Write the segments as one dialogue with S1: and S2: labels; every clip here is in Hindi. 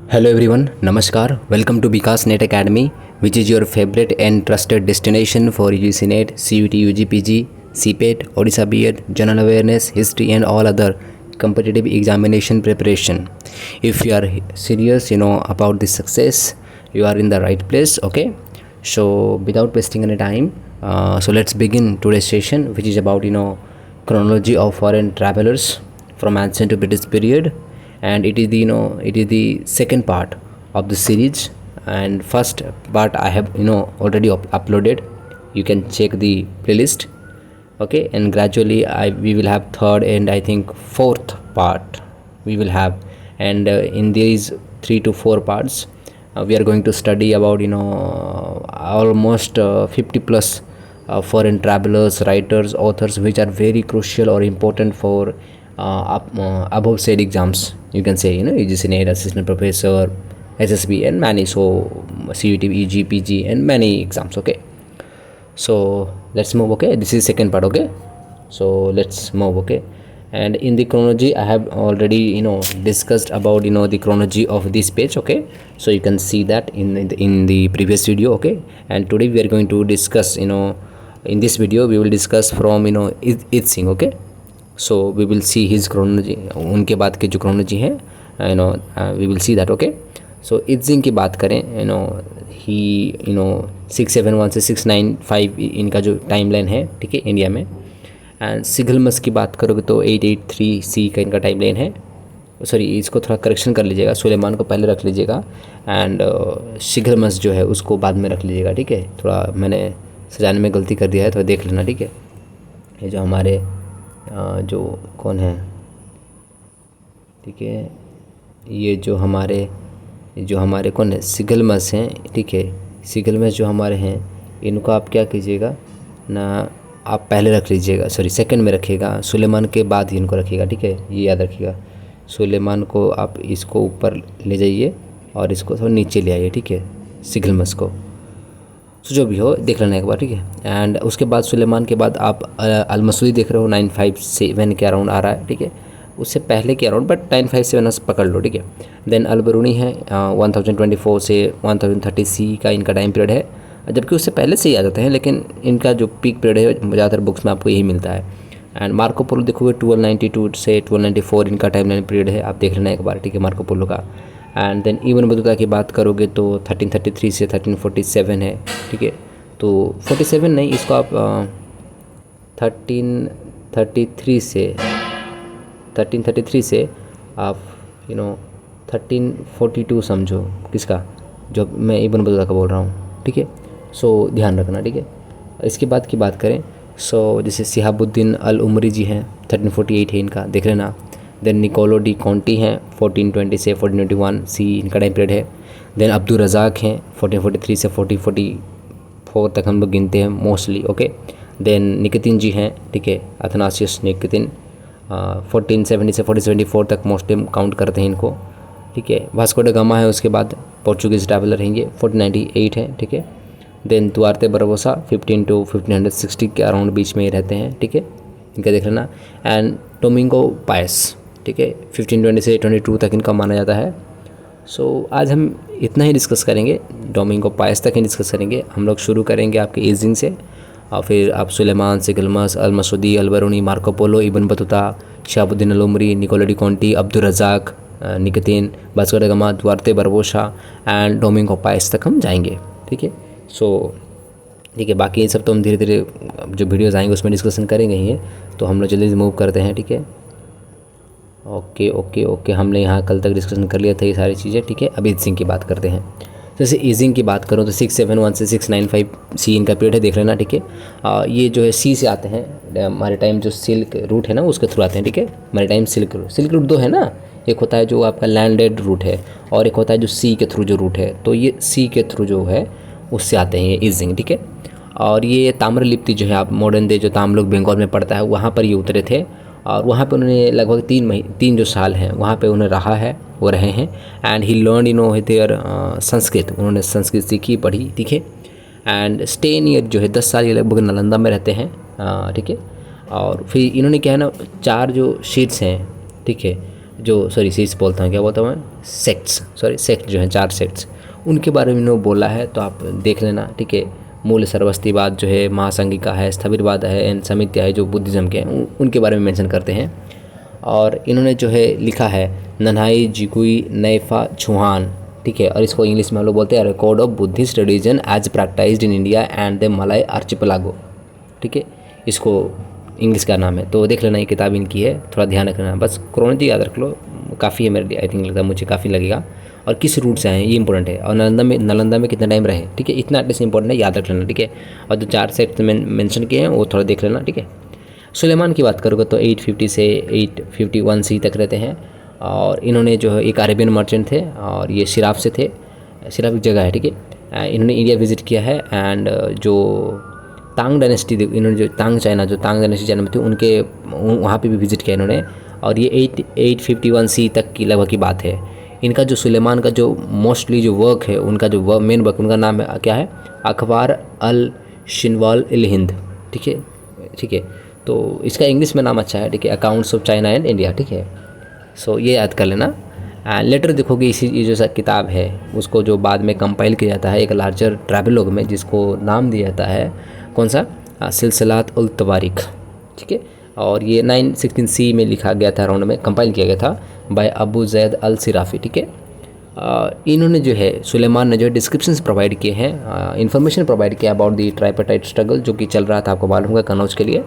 S1: Hello everyone, Namaskar. Welcome to Vikas Net Academy, which is your favorite and trusted destination for UGC NET, CUT, UGPG, CPET, Odisha B.Ed, General Awareness, History and all other competitive examination preparation. If you are serious, about this success, you are in the right place. Okay. So without wasting any time, so let's begin today's session, which is about chronology of foreign travelers from ancient to British period, and it is the second part of the series. And first part I have already uploaded. You can check the playlist. Okay, and gradually we will have third and I think fourth part we will have. And in these 3 to 4 parts we are going to study about almost 50 plus foreign travelers, writers, authors, which are very crucial or important for above said exams. You can say UGC NET, assistant professor, SSB, and many, so CUT, EG, PG, and many exams. Okay, so let's move. Okay, this is second part. Okay, so let's move. Okay, and in the chronology I have already discussed about the chronology of this page. Okay, so you can see that in the previous video. Okay, and today we are going to discuss in this video we will discuss from Id Singh. Okay, so we will see his chronology, उनके बाद के जो chronology है we will see that. Okay, so id Singh की बात करें ही 671 से 695 इनका जो टाइमलाइन है, ठीक है, इंडिया में. एंड सिगलमस की बात करोगे तो 883 सी का इनका टाइमलाइन है. सॉरी, इसको थोड़ा करेक्शन कर लीजिएगा, सुलेमान को पहले रख लीजिएगा एंड सिगलमस जो है उसको बाद में रख लीजिएगा. ठीक है, थोड़ा मैंने सजाने में गलती कर दिया है, थोड़ा देख लेना. ठीक है, ये जो हमारे जो कौन है, ठीक है, ये जो हमारे कौन है, सिगलमस हैं. ठीक है, सिगलमस जो हमारे हैं इनको आप क्या कीजिएगा ना, आप पहले रख लीजिएगा, सॉरी सेकंड में रखिएगा, सुलेमान के बाद ही इनको रखिएगा. ठीक है, ये याद रखिएगा. सुलेमान को आप इसको ऊपर ले जाइए और इसको थोड़ा नीचे ले आइए. ठीक है, सिगलमस को, तो जो भी हो देख लेना एक बार. ठीक है, एंड उसके बाद सुलेमान के बाद आप अलमसूदी देख रहे हो, 957 के अराउंड आ रहा है. ठीक है, उससे पहले के अराउंड, बट 957 पकड़ लो. ठीक है, देन अलबरूनी है 1024 से 1030 सी का इनका टाइम पीरियड है, जबकि उससे पहले से ही आ जाते हैं, लेकिन इनका जो पीक पीरियड है ज़्यादातर बुक्स में आपको यही मिलता है. एंड मार्को पोलो देखोगे 1292 से 1294 इनका टाइम पीरियड है, आप देख लेना एक बार. ठीक है, मार्को पोलो का. एंड देन इब्न बतूता की बात करोगे तो 1333 से 1347 है. ठीक है, तो 47 नहीं, इसको आप 1333 से आप 1342 समझो, किसका, जो मैं इब्न बतूता का बोल रहा हूँ. ठीक है, सो ध्यान रखना. ठीक है, इसके बाद की बात करें सो जैसे सिहाबुद्दीन अल उमरी जी हैं, 1348 है इनका, देख लेना. देन निकोलो डी कॉन्टी हैं 1420 से 1421 सी इनका टाइम पीरियड है. देन अब्दुल रज़ाक हैं 1443 से 1444 तक हम लोग गिनते हैं मोस्टली. ओके, देन निकतिन जी हैं, ठीक है, अथनासियस निकतिन 1470 से 1474 तक मोस्टली काउंट करते हैं इनको. ठीक है, वास्को ड गामा है, उसके बाद पोर्चुगीज़ ट्रैवलर रहेंगे 1498 हैं. ठीक है, देन दुआर्ते बरबोसा 15 to 1560 के अराउंड बीच में ही रहते हैं. ठीक है, इनका देख लेना. एंड डोमिंगो पायस, ठीक है, 1520 से 22 तक इनका माना जाता है. सो आज हम इतना ही डिस्कस करेंगे, डोमिंगो पायस तक ही डिस्कस करेंगे. हम लोग शुरू करेंगे आपके ईजिंग से, और फिर आप सुलेमान, सिगलमस, Al Masudi, Al Biruni, Marco Polo, Ibn Battuta, Shahabuddin Al Umari, Niccolo de Conti, Abdul Razzaq, Nikitin, Vasco da Gama, Duarte Barbosa and Domingo Paes तक हम जाएंगे. ठीक है, सो ठीक है, बाकी ये सब तो हम धीरे धीरे जो वीडियोज़ आएंगे उसमें डिस्कशन करेंगे ही. तो हम लोग जल्दी मूव करते हैं. ठीक है, ओके ओके ओके, हमने यहाँ कल तक डिस्कशन कर लिया था ये सारी चीज़ें. ठीक है, अब ईद सिंह की बात करते हैं. जैसे ईजिंग की बात करूँ तो 671 से 695 सी इनका पीरियड है, देख लेना. ठीक है, ये जो है सी से आते हैं, मैरीटाइम जो सिल्क रूट है ना उसके थ्रू आते हैं. ठीक है, मैरीटाइम सिल्क रूट दो है ना, एक होता है जो आपका लैंडेड रूट है और एक होता है जो सी के थ्रू जो रूट है. तो ये सी के थ्रू जो है उससे आते हैं ये ईजिंग. ठीक है, और ये ताम्रलिप्ति जो है, आप मॉडर्न डे जो तामलुक बंगाल में पड़ता है वहाँ पर ये उतरे थे, और वहाँ पे उन्होंने लगभग 3 जो साल हैं वहाँ पे उन्हें रहा है, वो रहे हैं. And he learn there Sanskrit, उन्होंने संस्कृत सीखी, पढ़ी. ठीक है, एंड स्टे इन ईयर जो है 10 साल ये लगभग नालंदा में रहते हैं. ठीक है, और फिर इन्होंने क्या है ना 4 जो शीट्स हैं, ठीक है, जो सॉरी सीट्स बोलता हूँ, क्या बोलता हूँ मैं, सेक्ट्स, सॉरी सेक्ट जो हैं 4 सेक्ट्स, उनके बारे में इन्होंने बोला है, तो आप देख लेना, ठीक है। मूल सरवस्तीवाद जो है, महासंघिका है, स्थविरवाद है एंड समित्या है जो बुद्धिज़्म के हैं, उनके बारे में मेंशन करते हैं। और इन्होंने जो है लिखा है नन्हाई जिगुई नैफा छुहान, ठीक है। और इसको इंग्लिश में हम लोग बोलते हैं record of Buddhist religion as practised in India and the Malay archipelago, ठीक है, इसको इंग्लिश का नाम है। तो देख लेना, ये किताब इनकी है, थोड़ा ध्यान रखना, बस क्रोनोलॉजी याद रख लो, काफ़ी है मेरे लिए, आई थिंक लगता है मुझे काफ़ी लगेगा। और किस रूट से आए ये इंपॉर्टेंट है, और नालंदा में कितना टाइम रहे, ठीक है, इतना एटलीस्ट इंपॉर्टेंट है, याद रख लेना, ठीक है। और जो 4 सेक्ट मेंशन किए हैं वो थोड़ा देख लेना, ठीक है। सुलेमान की बात करोगे तो 850 से 851 सी तक रहते हैं। और इन्होंने जो है एक अरेबियन मर्चेंट थे, और ये सिराफ से थे, सिराफ एक जगह है, ठीक है। इन्होंने इंडिया विजिट किया है, एंड जो तांग डायनेस्टी, इन्होंने जो तांग डायनेस्टी चाइना में थी, उनके वहाँ पे भी विजिट किया इन्होंने। और ये 851 सी तक की लगभग की बात है। इनका जो सुलेमान का जो मोस्टली जो वर्क है, उनका जो मेन वर्क, उनका नाम है क्या है, अखबार अल शिनवाल इल हिंद, ठीक है, ठीक है। तो इसका इंग्लिश में नाम अच्छा है, ठीक है, accounts of China and India, ठीक है। सो ये याद कर लेना। लेटर देखोगे, इसी ये जो सा किताब है उसको जो बाद में कंपाइल किया जाता है एक लार्जर ट्रैवलॉग में, जिसको नाम दिया जाता है कौन सा, सिलसिलात उल तवारीख, ठीक है। और ये 916 सी में लिखा गया था, अराउंड में कंपाइल किया गया था बाय अबू जैद अल सिराफी, ठीक है। इन्होंने जो है सुलेमान ने जो है डिस्क्रिप्शंस प्रोवाइड किए हैं, इन्फॉर्मेशन प्रोवाइड किया अबाउट दी ट्राइपार्टाइट स्ट्रगल जो कि चल रहा था, आपको मालूम होगा, कनौज के लिए,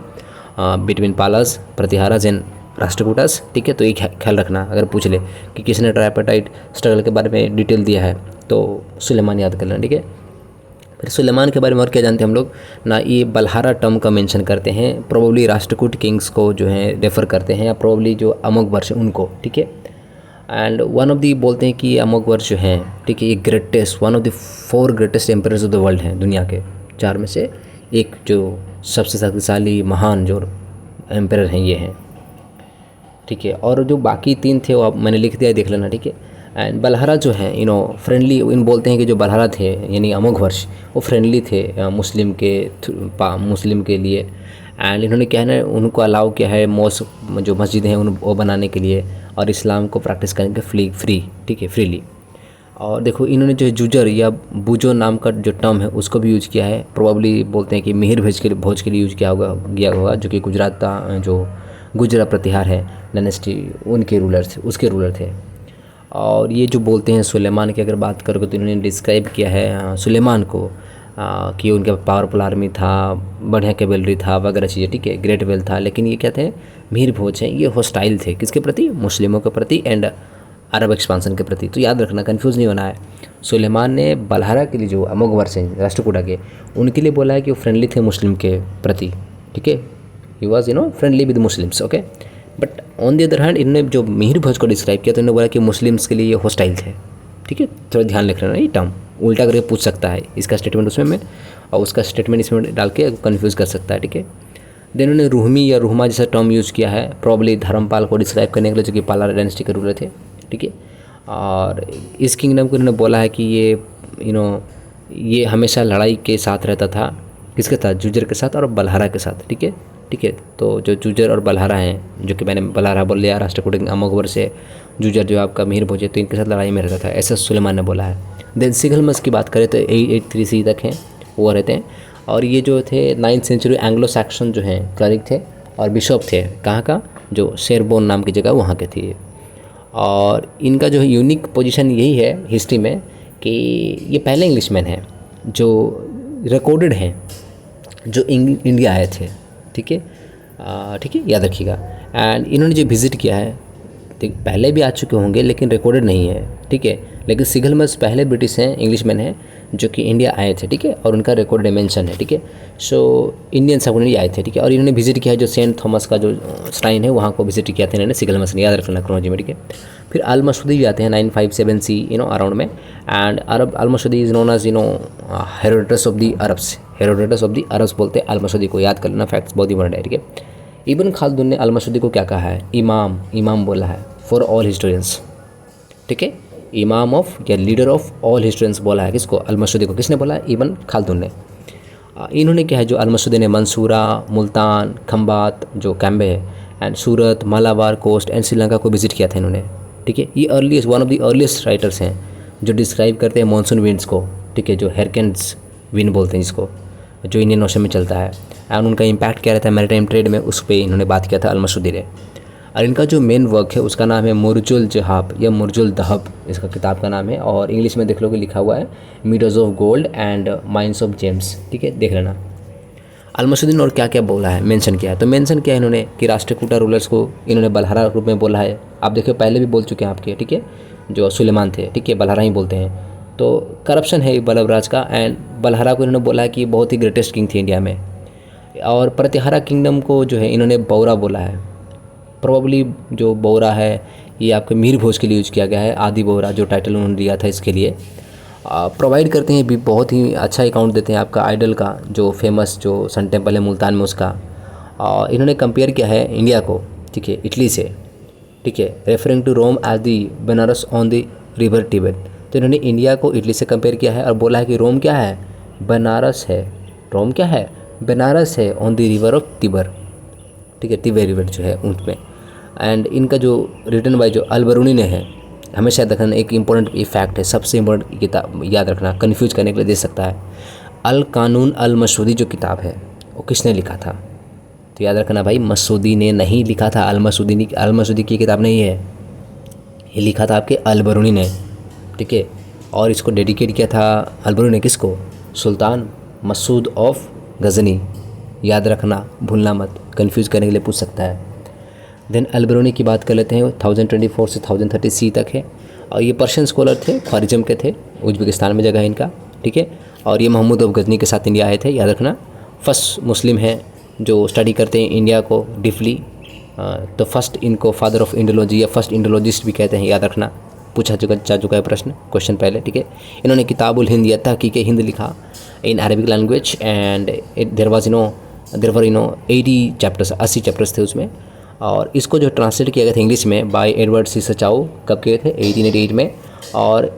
S1: between Palas, Pratiharas and Rashtrakutas, ठीक है। तो ये ख्याल रखना, अगर पूछ ले कि किसने ट्राइपार्टाइट स्ट्रगल के बारे में डिटेल दिया है तो सुलेमान याद कर लेना, ठीक है। फिर सुलेमान के बारे में और क्या जानते हैं हम लोग ना, ये बल्हारा टर्म का मेंशन करते हैं, प्रोबेबली राष्ट्रकूट किंग्स को जो है रेफ़र करते हैं, या प्रोबेबली जो अमोघवर्ष उनको, ठीक है। एंड वन ऑफ दी बोलते हैं कि अमोघवर्ष जो हैं, ठीक है, ये greatest, one of the 4 greatest emperors of the world हैं, दुनिया के 4 में से एक जो सबसे शक्तिशाली महान जो एम्परर हैं ये हैं, ठीक है। और जो बाकी 3 थे वो अब मैंने लिख दिया, देख लेना, ठीक है। एंड बल्हारा जो है फ्रेंडली, इन बोलते हैं कि जो बल्हारा थे यानी अमोघवर्ष, वो फ्रेंडली थे मुस्लिम के लिए। एंड इन्होंने क्या है ना, उनको अलाउ किया है मॉस्क जो मस्जिद हैं वो बनाने के लिए, और इस्लाम को प्रैक्टिस करने के फ्री, ठीक है, फ्रीली। और देखो इन्होंने जो जुजर या बुजो नाम का जो टर्म है उसको भी यूज किया है, प्रोबेबली बोलते हैं कि मिहिर भोज के लिए यूज गया होगा, जो कि गुजरात का जो गुजरा प्रतिहार है डायनेस्टी, उनके उसके रूलर थे। और ये जो बोलते हैं सुलेमान की अगर बात करोगे तो इन्होंने डिस्क्राइब किया है सुलेमान को कि उनका पावरफुल आर्मी था, बढ़िया कैवेलरी था वगैरह चीज़ें, ठीक है, ग्रेट वेल था। लेकिन ये क्या थे, मिहिर भोज हैं, ये हॉस्टाइल थे किसके प्रति, मुस्लिमों के प्रति एंड अरब एक्सपांसन के प्रति। तो याद रखना, कंफ्यूज नहीं होना है। सुलेमान ने बल्हारा के लिए जो अमोघवर्ष हैं राष्ट्रकूटा के, उनके लिए बोला है कि वो फ्रेंडली थे मुस्लिम के प्रति, ठीक है, he was friendly with Muslims, okay. But on the other hand इन्होंने जो मिहिर भोज को डिस्क्राइब किया तो इन्होंने बोला कि मुस्लिम्स के लिए ये हॉस्टाइल थे, ठीक है। थोड़ा ध्यान रखना, ये टर्म उल्टा करके पूछ सकता है, इसका स्टेटमेंट उसमें में और उसका स्टेटमेंट इसमें डाल के कन्फ्यूज़ कर सकता है, ठीक है। देन उन्होंने रूहमी या रूहमा जैसा टर्म यूज़ किया है, प्रॉब्ली धर्मपाल को डिस्क्राइब करने के लिए, जो कि पाला डायनेस्टी के रूलर थे, ठीक है। और इस किंगडम को उन्होंने बोला है कि ये ये हमेशा लड़ाई के साथ रहता था, किसके साथ, जुजर के साथ और बल्हारा के साथ, ठीक है, ठीक है। तो जो जुजर और बल्हारा हैं, जो कि मैंने बल्हारा बोल लिया, राष्ट्रकूट अमोघवर्ष से, जुजर जो आपका मिहिर भोज है, तो इनके साथ लड़ाई में रहता था, ऐसा सुलेमान ने बोला है। देन सिगलमस की बात करें तो 883 सी तक हैं वो रहते हैं। और ये जो थे 9th सेंचुरी एंग्लो सैक्सन जो हैं क्लरिक थे और बिशप थे, कहाँ का, जो शेरबोन नाम की जगह वहाँ के थे। और इनका जो यूनिक पोजीशन यही है हिस्ट्री में कि ये पहले इंग्लिशमैन हैं जो रिकॉर्डेड हैं जो इंडिया आए थे, ठीक है, ठीक है, याद रखिएगा। एंड इन्होंने जो विज़िट किया है, पहले भी आ चुके होंगे लेकिन रिकॉर्डेड नहीं है, ठीक है। लेकिन सिगलमस पहले ब्रिटिश हैं, इंग्लिशमैन हैं जो कि इंडिया आए थे, ठीक है, और उनका रिकॉर्ड डिमेंशन है, ठीक है। सो इंडियन सबने आए थे, ठीक है। और इन्होंने विजिट किया है जो सेंट थॉमस का जो श्राइन है वहाँ को विजिट किया था इन्होंने, सिगलमस ने, याद रखना क्रोनोलॉजी में, ठीक है। फिर अल मसूदी भी आते हैं 957 सी अराउंड में। And Arab Al Masudi is known as Herodotus of the Arabs, Herodotus of the Arabs बोलते हैं अल मसूदी को, याद कर लेना, फैक्ट्स बहुत इंपॉर्टेंट है, ठीक है। इब्न खालदून ने अल मसूदी को क्या कहा है, इमाम बोला है फॉर ऑल हिस्टोरियंस, ठीक है, इमाम ऑफ या लीडर ऑफ ऑल हिस्टोरियंस बोला है किसको, अल मसूदी को। किसने बोला है, इब्न खालदून ने। इन्होंने क्या है, जो अल मसूदी ने मंसूरा, मुल्तान, खंबात जो कैम्बे है and Surat, Malabar coast and Sri Lanka को विजिट किया था इन्होंने। ठीक है, ये earliest one of the earliest writers हैं जो डिस्क्राइब करते हैं मानसून विंड्स को। ठीक है, जो हरिकेन्स विंड बोलते हैं जिसको, जो इंडियन ओशन में चलता है, एंड उनका इम्पैक्ट क्या रहता है मैरीटाइम ट्रेड में, उस पर इन्होंने बात किया था अल-मसूदी ने। और इनका जो मेन वर्क है उसका नाम है मुर्जुल जहाब या मुर्जुल दहब, इसका किताब का नाम है, और इंग्लिश में देख लो कि लिखा हुआ है meadows of gold and mines of James. ठीक है, देख लेना। अल-मसूदी ने और क्या क्या बोला है, मेंशन किया है। तो मेंशन किया है इन्होंने कि राष्ट्रकूटा रूलर्स को इन्होंने बलहारा रूप में बोला है। आप देखिए पहले भी बोल चुके हैं आपके, ठीक है, जो सुलेमान थे, ठीक है, बलहारा ही बोलते हैं। तो करप्शन है बल्लभराज का, एंड बलहारा को इन्होंने बोला है कि बहुत ही ग्रेटेस्ट किंग थे इंडिया में। और प्रतिहारा किंगडम को जो है इन्होंने बौरा बोला है। प्रोबेबली जो बौरा है ये आपके मीर भोज के लिए यूज़ किया गया है, आदि बौरा जो टाइटल उन्होंने दिया था इसके लिए। प्रोवाइड करते हैं भी, बहुत ही अच्छा अकाउंट देते हैं आपका आइडल का, जो फेमस जो सन टेम्पल है मुल्तान में उसका। इन्होंने कंपेयर किया है इंडिया को, ठीक है, इटली से, ठीक है, referring to Rome as the Banaras on the river Tiber. तो इन्होंने इंडिया को इटली से कंपेयर किया है और बोला है कि रोम क्या है, बनारस है। रोम क्या है, बनारस है, ऑन द रिवर ऑफ तिबर। ठीक है, तिबर रिवर जो है ऊँट में। एंड इनका जो रिटन बाय जो अल-बरूनी ने है, हमेशा याद रखना, एक इंपॉर्टेंट फैक्ट है, सबसे इंपॉर्टेंट किताब याद रखना, कन्फ्यूज करने के लिए दे सकता है। अल कानून अल मसूदी जो किताब है वो किसने लिखा था? तो याद रखना भाई, मसूदी ने नहीं लिखा था, अल मसूदी की किताब नहीं है, ये लिखा था आपके अल-बरूनी ने। ठीक है, और इसको डेडिकेट किया था अल-बरूनी ने किसको? सुल्तान मसूद ऑफ गजनी। याद रखना, भूलना मत, कन्फ्यूज़ करने के लिए पूछ सकता है। देन अल-बरूनी की बात कर लेते हैं, 1024 से 1030 सी तक है, और ये पर्शियन स्कॉलर थे, ख्वारिज़म के थे, उज़्बेकिस्तान में जगह है इनका। ठीक है, और ये महमूद ऑफ गजनी के साथ इंडिया आए थे, याद रखना। फर्स्ट मुस्लिम हैं जो स्टडी करते हैं इंडिया को डीपली। तो फर्स्ट इनको फादर ऑफ इंडोलॉजी या फर्स्ट इंडोलॉजिस्ट भी कहते हैं, याद रखना, पूछा जा चुका है प्रश्न, क्वेश्चन पहले। ठीक है, इन्होंने किताबुल हिंद या तहकीक हिंद लिखा in Arabic language, and there were 80 chapters, 80 chapters थे उसमें। और इसको जो ट्रांसलेट किया गया था इंग्लिश में बाय एडवर्ड सी सचाओ, कब किए थे? 1888 में। और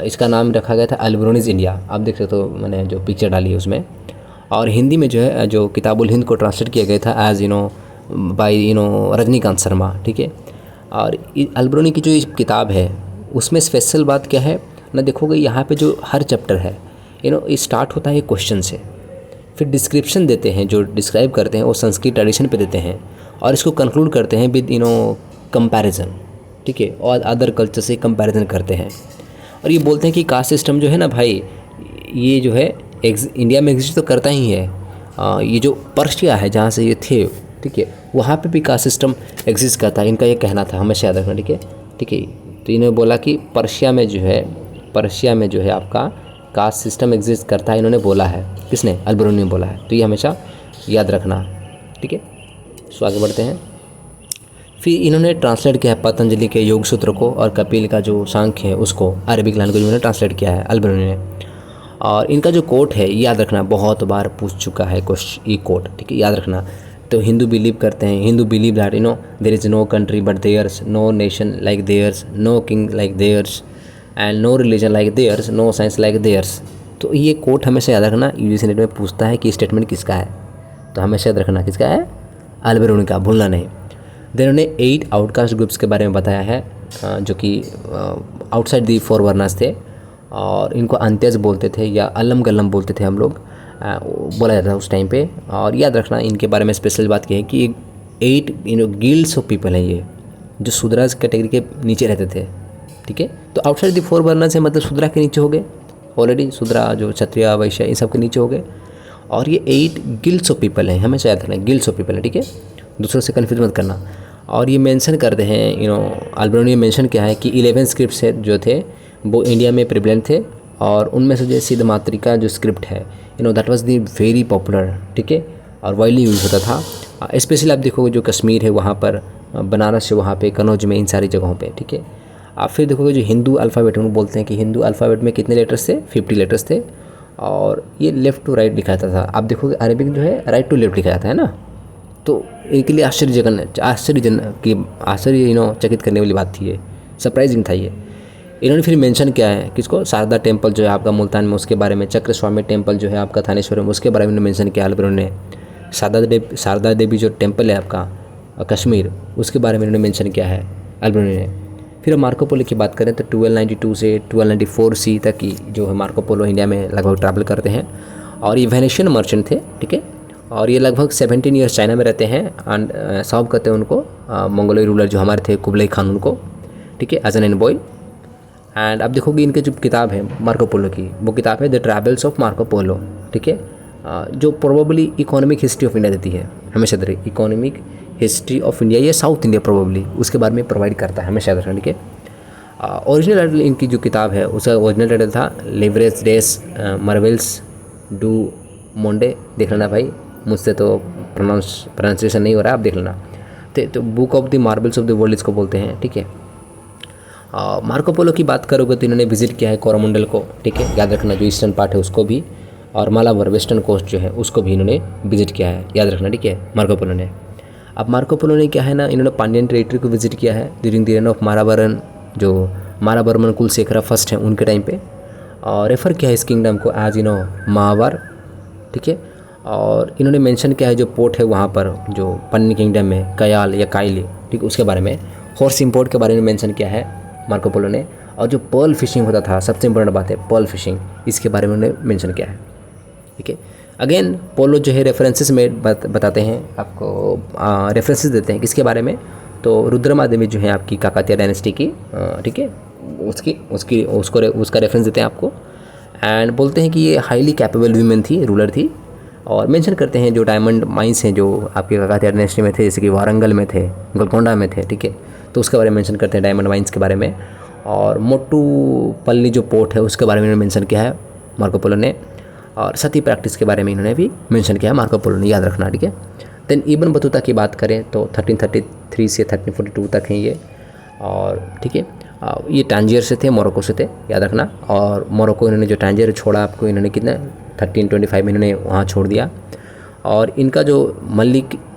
S1: इसका नाम रखा गया था अल-बरूनीज़ इंडिया। आप देख सकते हो, मैंने जो पिक्चर डाली है उसमें। और हिंदी में जो है जो किताबुल हिंद को ट्रांसलेट किया गया था एज बाय रजनीकांत शर्मा। ठीक है, और अल-बरूनी की जो किताब है उसमें स्पेशल बात क्या है ना, देखोगे यहाँ पे जो हर चैप्टर है स्टार्ट होता है क्वेश्चन से, फिर डिस्क्रिप्शन देते हैं, जो डिस्क्राइब करते हैं वो संस्कृत ट्रेडिशन पे देते हैं, और इसको कंक्लूड करते हैं विद कंपैरिजन। ठीक है, और अदर कल्चर से कंपैरिजन करते हैं। और ये बोलते हैं कि कास्ट सिस्टम जो है ना भाई, ये जो है इंडिया में एग्जिस्ट तो करता ही है। ये जो पर्शिया है जहाँ से ये थे, ठीक है, वहाँ पे भी कास्ट सिस्टम एग्जिस्ट करता है, इनका ये कहना था, हमेशा याद रखना। ठीक है, ठीक है, तो इन्होंने बोला कि पर्शिया में जो है आपका कास्ट सिस्टम एग्जिस्ट करता है, इन्होंने बोला है। किसने? अल-बरूनी ने बोला है। तो ये हमेशा याद रखना। ठीक है, सो आगे बढ़ते हैं। फिर इन्होंने ट्रांसलेट किया है पतंजलि के योग सूत्र को, और कपिल का जो सांख्य है उसको अरबिक लैंग्वेज में ट्रांसलेट किया है अल-बरूनी ने। और इनका जो कोट है याद रखना, बहुत बार पूछ चुका है क्वेश्चन ये कोट। ठीक है, याद रखना। तो हिंदू बिलीव करते हैं, Hindu believe that there is no country but theirs, no nation like theirs, no king like theirs, and no religion like theirs, no science like theirs. तो ये कोट हमेशा याद रखना, यूजीसी नेट में पूछता है कि स्टेटमेंट किसका है, तो हमेशा याद रखना किसका है, अल-बरूनी का, भूलना नहीं। देन उन्होंने 8 आउटकास्ट ग्रुप्स के बारे में बताया है, जो कि आउटसाइड दी 4 वर्नास थे, और इनको अंत्यज बोलते थे या अलम गलम बोलते थे हम लोग, बोला जाता था उस टाइम पे। और याद रखना इनके बारे में स्पेशल बात यह है कि 8 गिल्ड्स ऑफ पीपल हैं ये, जो शूद्रास कैटेगरी के नीचे रहते थे। ठीक है, तो आउटसाइड दी 4 वर्नास है, मतलब शूद्रा के नीचे हो गए ऑलरेडी, शूद्रा जो क्षत्रिय वैश्य इन सब के नीचे हो गए। और ये 8 गिल्ड्स ऑफ पीपल हैं, हमेशा याद रखना, गिल्ड्स ऑफ पीपल है। ठीक है, दूसरों से कन्फ्यूज मत करना। और ये मेंशन करते हैं अल-बरूनी ने मेंशन किया है कि 11 स्क्रिप्ट्स जो थे वो इंडिया में प्रिवलेंट थे, और उनमें से जो सिद्ध मातृका जो स्क्रिप्ट है that was the very popular. ठीक है, और वाइडली यूज होता था। स्पेशली आप देखोगे जो कश्मीर है वहाँ पर, बनारस है वहाँ पे, कनौज में, इन सारी जगहों पे। ठीक है, आप फिर देखोगे जो हिंदू अल्फ़ाबेट है, बोलते हैं कि हिंदू अल्फ़ाबेट में कितने लेटर्स थे, 50 लेटर्स थे, और ये लेफ़्ट टू राइट लिखा जाता था। आप देखोगे अरबिक जो है राइट टू लेफ्ट लिखा जाता है ना, तो इनके लिए चकित करने वाली बात थी ये, सरप्राइजिंग था ये। इन्होंने फिर मेंशन किया है किसको, शारदा टेम्पल जो है आपका मुल्तान में, उसके बारे में, चक्र स्वामी टेम्पल जो है आपका थानेश्वर में, उसके बारे में मेंशन किया अल-बरूनी ने। शारदा देवी जो टेम्पल है आपका, कश्मीर, उसके बारे में इन्होंने मेंशन किया है अल्बेनी ने। फिर हम मार्को पोलो की बात करें तो 1292 से 1294 सी तक की जो है मार्को पोलो इंडिया में लगभग ट्रैवल करते हैं और ये वेनेशियन मर्चेंट थे, ठीक है। और ये लगभग 17 ईयर्स चाइना में रहते हैं एंड सॉल्व करते हैं उनको मंगोलियन रूलर जो हमारे थे कुबलाई खान उनको, ठीक है, एज एन बॉय। एंड अब देखोगे इनके जो किताब है मार्को पोलो की, वो किताब है the travels of Marco Polo, ठीक है, जो probably economic history of India देती है हमेशा तरह, इकोनॉमिक हिस्ट्री ऑफ इंडिया या साउथ इंडिया प्रोबेबली उसके बारे में प्रोवाइड करता है हमेशा तरह, ठीक है। ओरिजिनल टाइटल इनकी जो किताब है उसका ओरिजिनल टाइटल था Livre des Merveilles du Monde, देख लेना भाई, मुझसे तो प्रोनाउंसिएशन नहीं हो रहा है, आप देख लेना। तो book of the marbles of the world इसको बोलते हैं, ठीक है। मार्को पोलो की बात करोगे तो इन्होंने विजिट किया है कोरोमंडल को, ठीक है, याद रखना, जो ईस्टर्न पार्ट है उसको भी, और मालाबार वेस्टर्न कोस्ट जो है उसको भी इन्होंने विजिट किया है, याद रखना, ठीक है, मार्को पोलो ने। अब मार्को पोलो ने क्या है ना, इन्होंने पांड्यन टेरिटरी को विजिट किया है ड्यूरिंग द रेन ऑफ माराबरन, जो माराबर्मन कुलशेखरा फर्स्ट हैं उनके टाइम पे, और रेफ़र किया है इस किंगडम को एज मावार, ठीक है। और इन्होंने मेंशन किया है जो पोर्ट है वहाँ पर जो पन्नी किंगडम में कयाल या काइली, ठीक, उसके बारे में, हॉर्स इंपोर्ट के बारे में मेंशन किया है मार्को पोलो ने। और जो पर्ल फिशिंग होता था, सबसे इंपॉर्टेंट बात है पर्ल फिशिंग, इसके बारे में उन्होंने मेंशन किया है, ठीक है। अगेन पोलो जो है रेफरेंसेस में बताते हैं आपको, रेफरेंसेस देते हैं किसके बारे में, तो रुद्रमादेवी जो है आपकी काकातिया डायनेस्टी की, ठीक है, उसका रेफरेंस देते हैं आपको। एंड बोलते हैं कि ये हाईली कैपेबल वीमेन थी, रूलर थी, और मेंशन करते हैं जो डायमंड माइंस हैं जो आपके काकातिया डायनेस्टी में थे, जैसे कि वारंगल में थे, गोलकोंडा में थे, ठीक है, तो उसके बारे में मेंशन करते हैं डायमंड माइंस के बारे में। और मोटूपल्ली जो पोर्ट है उसके बारे में इन्होंने मेंशन किया है मार्को पोलो ने, और सती प्रैक्टिस के बारे में इन्होंने भी मेंशन किया है मार्को पोलो ने, याद रखना, ठीक है। देन इब्न बतूता की बात करें तो 1333 से 1342 तक हैं ये, और ठीक है, ये टांजियर से थे, मोरक्को से थे, याद रखना। और मोरक्को इन्होंने जो टांजियर छोड़ा आपको, इन्होंने कितना 1325 में इन्होंने वहाँ छोड़ दिया। और इनका जो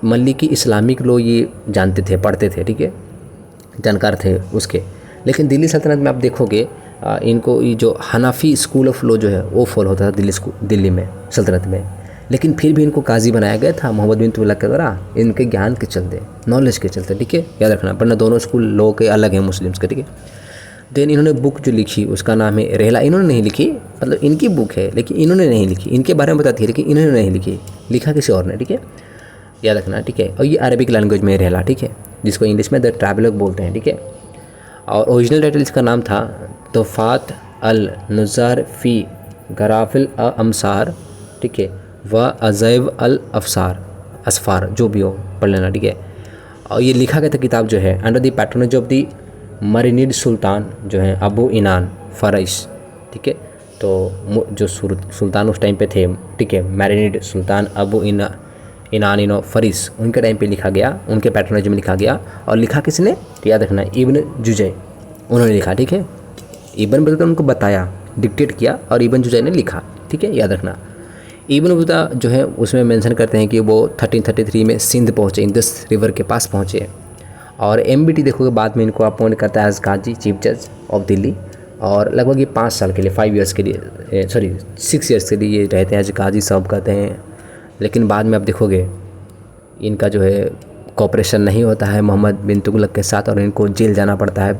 S1: मल्लिकी इस्लामिक लो ये जानते थे, पढ़ते थे, ठीक है, जानकार थे उसके। लेकिन दिल्ली सल्तनत में आप देखोगे इनको ये जो हनाफी स्कूल ऑफ लॉ जो है वो फॉलो होता था दिल्ली में सल्तनत में, लेकिन फिर भी इनको काजी बनाया गया था मोहम्मद बिन तुगलक के द्वारा, इनके ज्ञान के चलते, नॉलेज के चलते, ठीक है, याद रखना, वरना दोनों स्कूल लॉ के अलग हैं मुस्लिम्स के, ठीक है। देन इन्होंने बुक जो लिखी उसका नाम है रहला, इन्होंने नहीं लिखी, मतलब इनकी बुक है लेकिन इन्होंने नहीं लिखी, इनके बारे में बताती है लेकिन इन्होंने नहीं लिखी, लिखा किसी और ने, ठीक है, याद रखना, ठीक है। और ये अरबिक लैंग्वेज में रहला, ठीक है, जिसको इंग्लिश में द ट्रैवलर बोलते हैं, ठीक है। और ओरिजिनल टाइटल इसका नाम था तोफ़ात अल नुज़ार फ़ी गराफिल अमसार, ठीक है, व अज़ैब अल अफसार असफ़ार, जो भी हो पढ़ लेना, ठीक है। और ये लिखा गया था किताब जो है under the patronage of the Marinid sultan जो है अबू इनान फ़राइश, ठीक है। तो जो सुल्तान उस टाइम पे थे, ठीक है, मैरिनिड सुल्तान अबू इनान फ़रिस, उनके टाइम पे लिखा गया, उनके पैट्रोनेज में लिखा गया। और लिखा किसने, तो याद रखना, इब्न जुजै उन्होंने लिखा, ठीक है। इब्न बतूता उनको बताया, डिक्टेट किया, और इब्न जुजै ने लिखा, ठीक है, याद रखना। इब्न बतूता जो है उसमें मेंशन करते हैं कि वो 1333 में सिंध पहुँचे, इंदस रिवर के पास पहुँचे। और MBT देखोगे बाद में इनको अपॉइंट करता है एज काजी, चीफ जज ऑफ दिल्ली, और लगभग ये 5 साल के लिए 5 ईयर्स के लिए 6 ईयर्स के लिए ये रहते हैं एज काजी सर्व करते हैं। लेकिन बाद में आप देखोगे इनका जो है कोऑपरेशन नहीं होता है मोहम्मद बिन तुगलक के साथ, और इनको जेल जाना पड़ता है,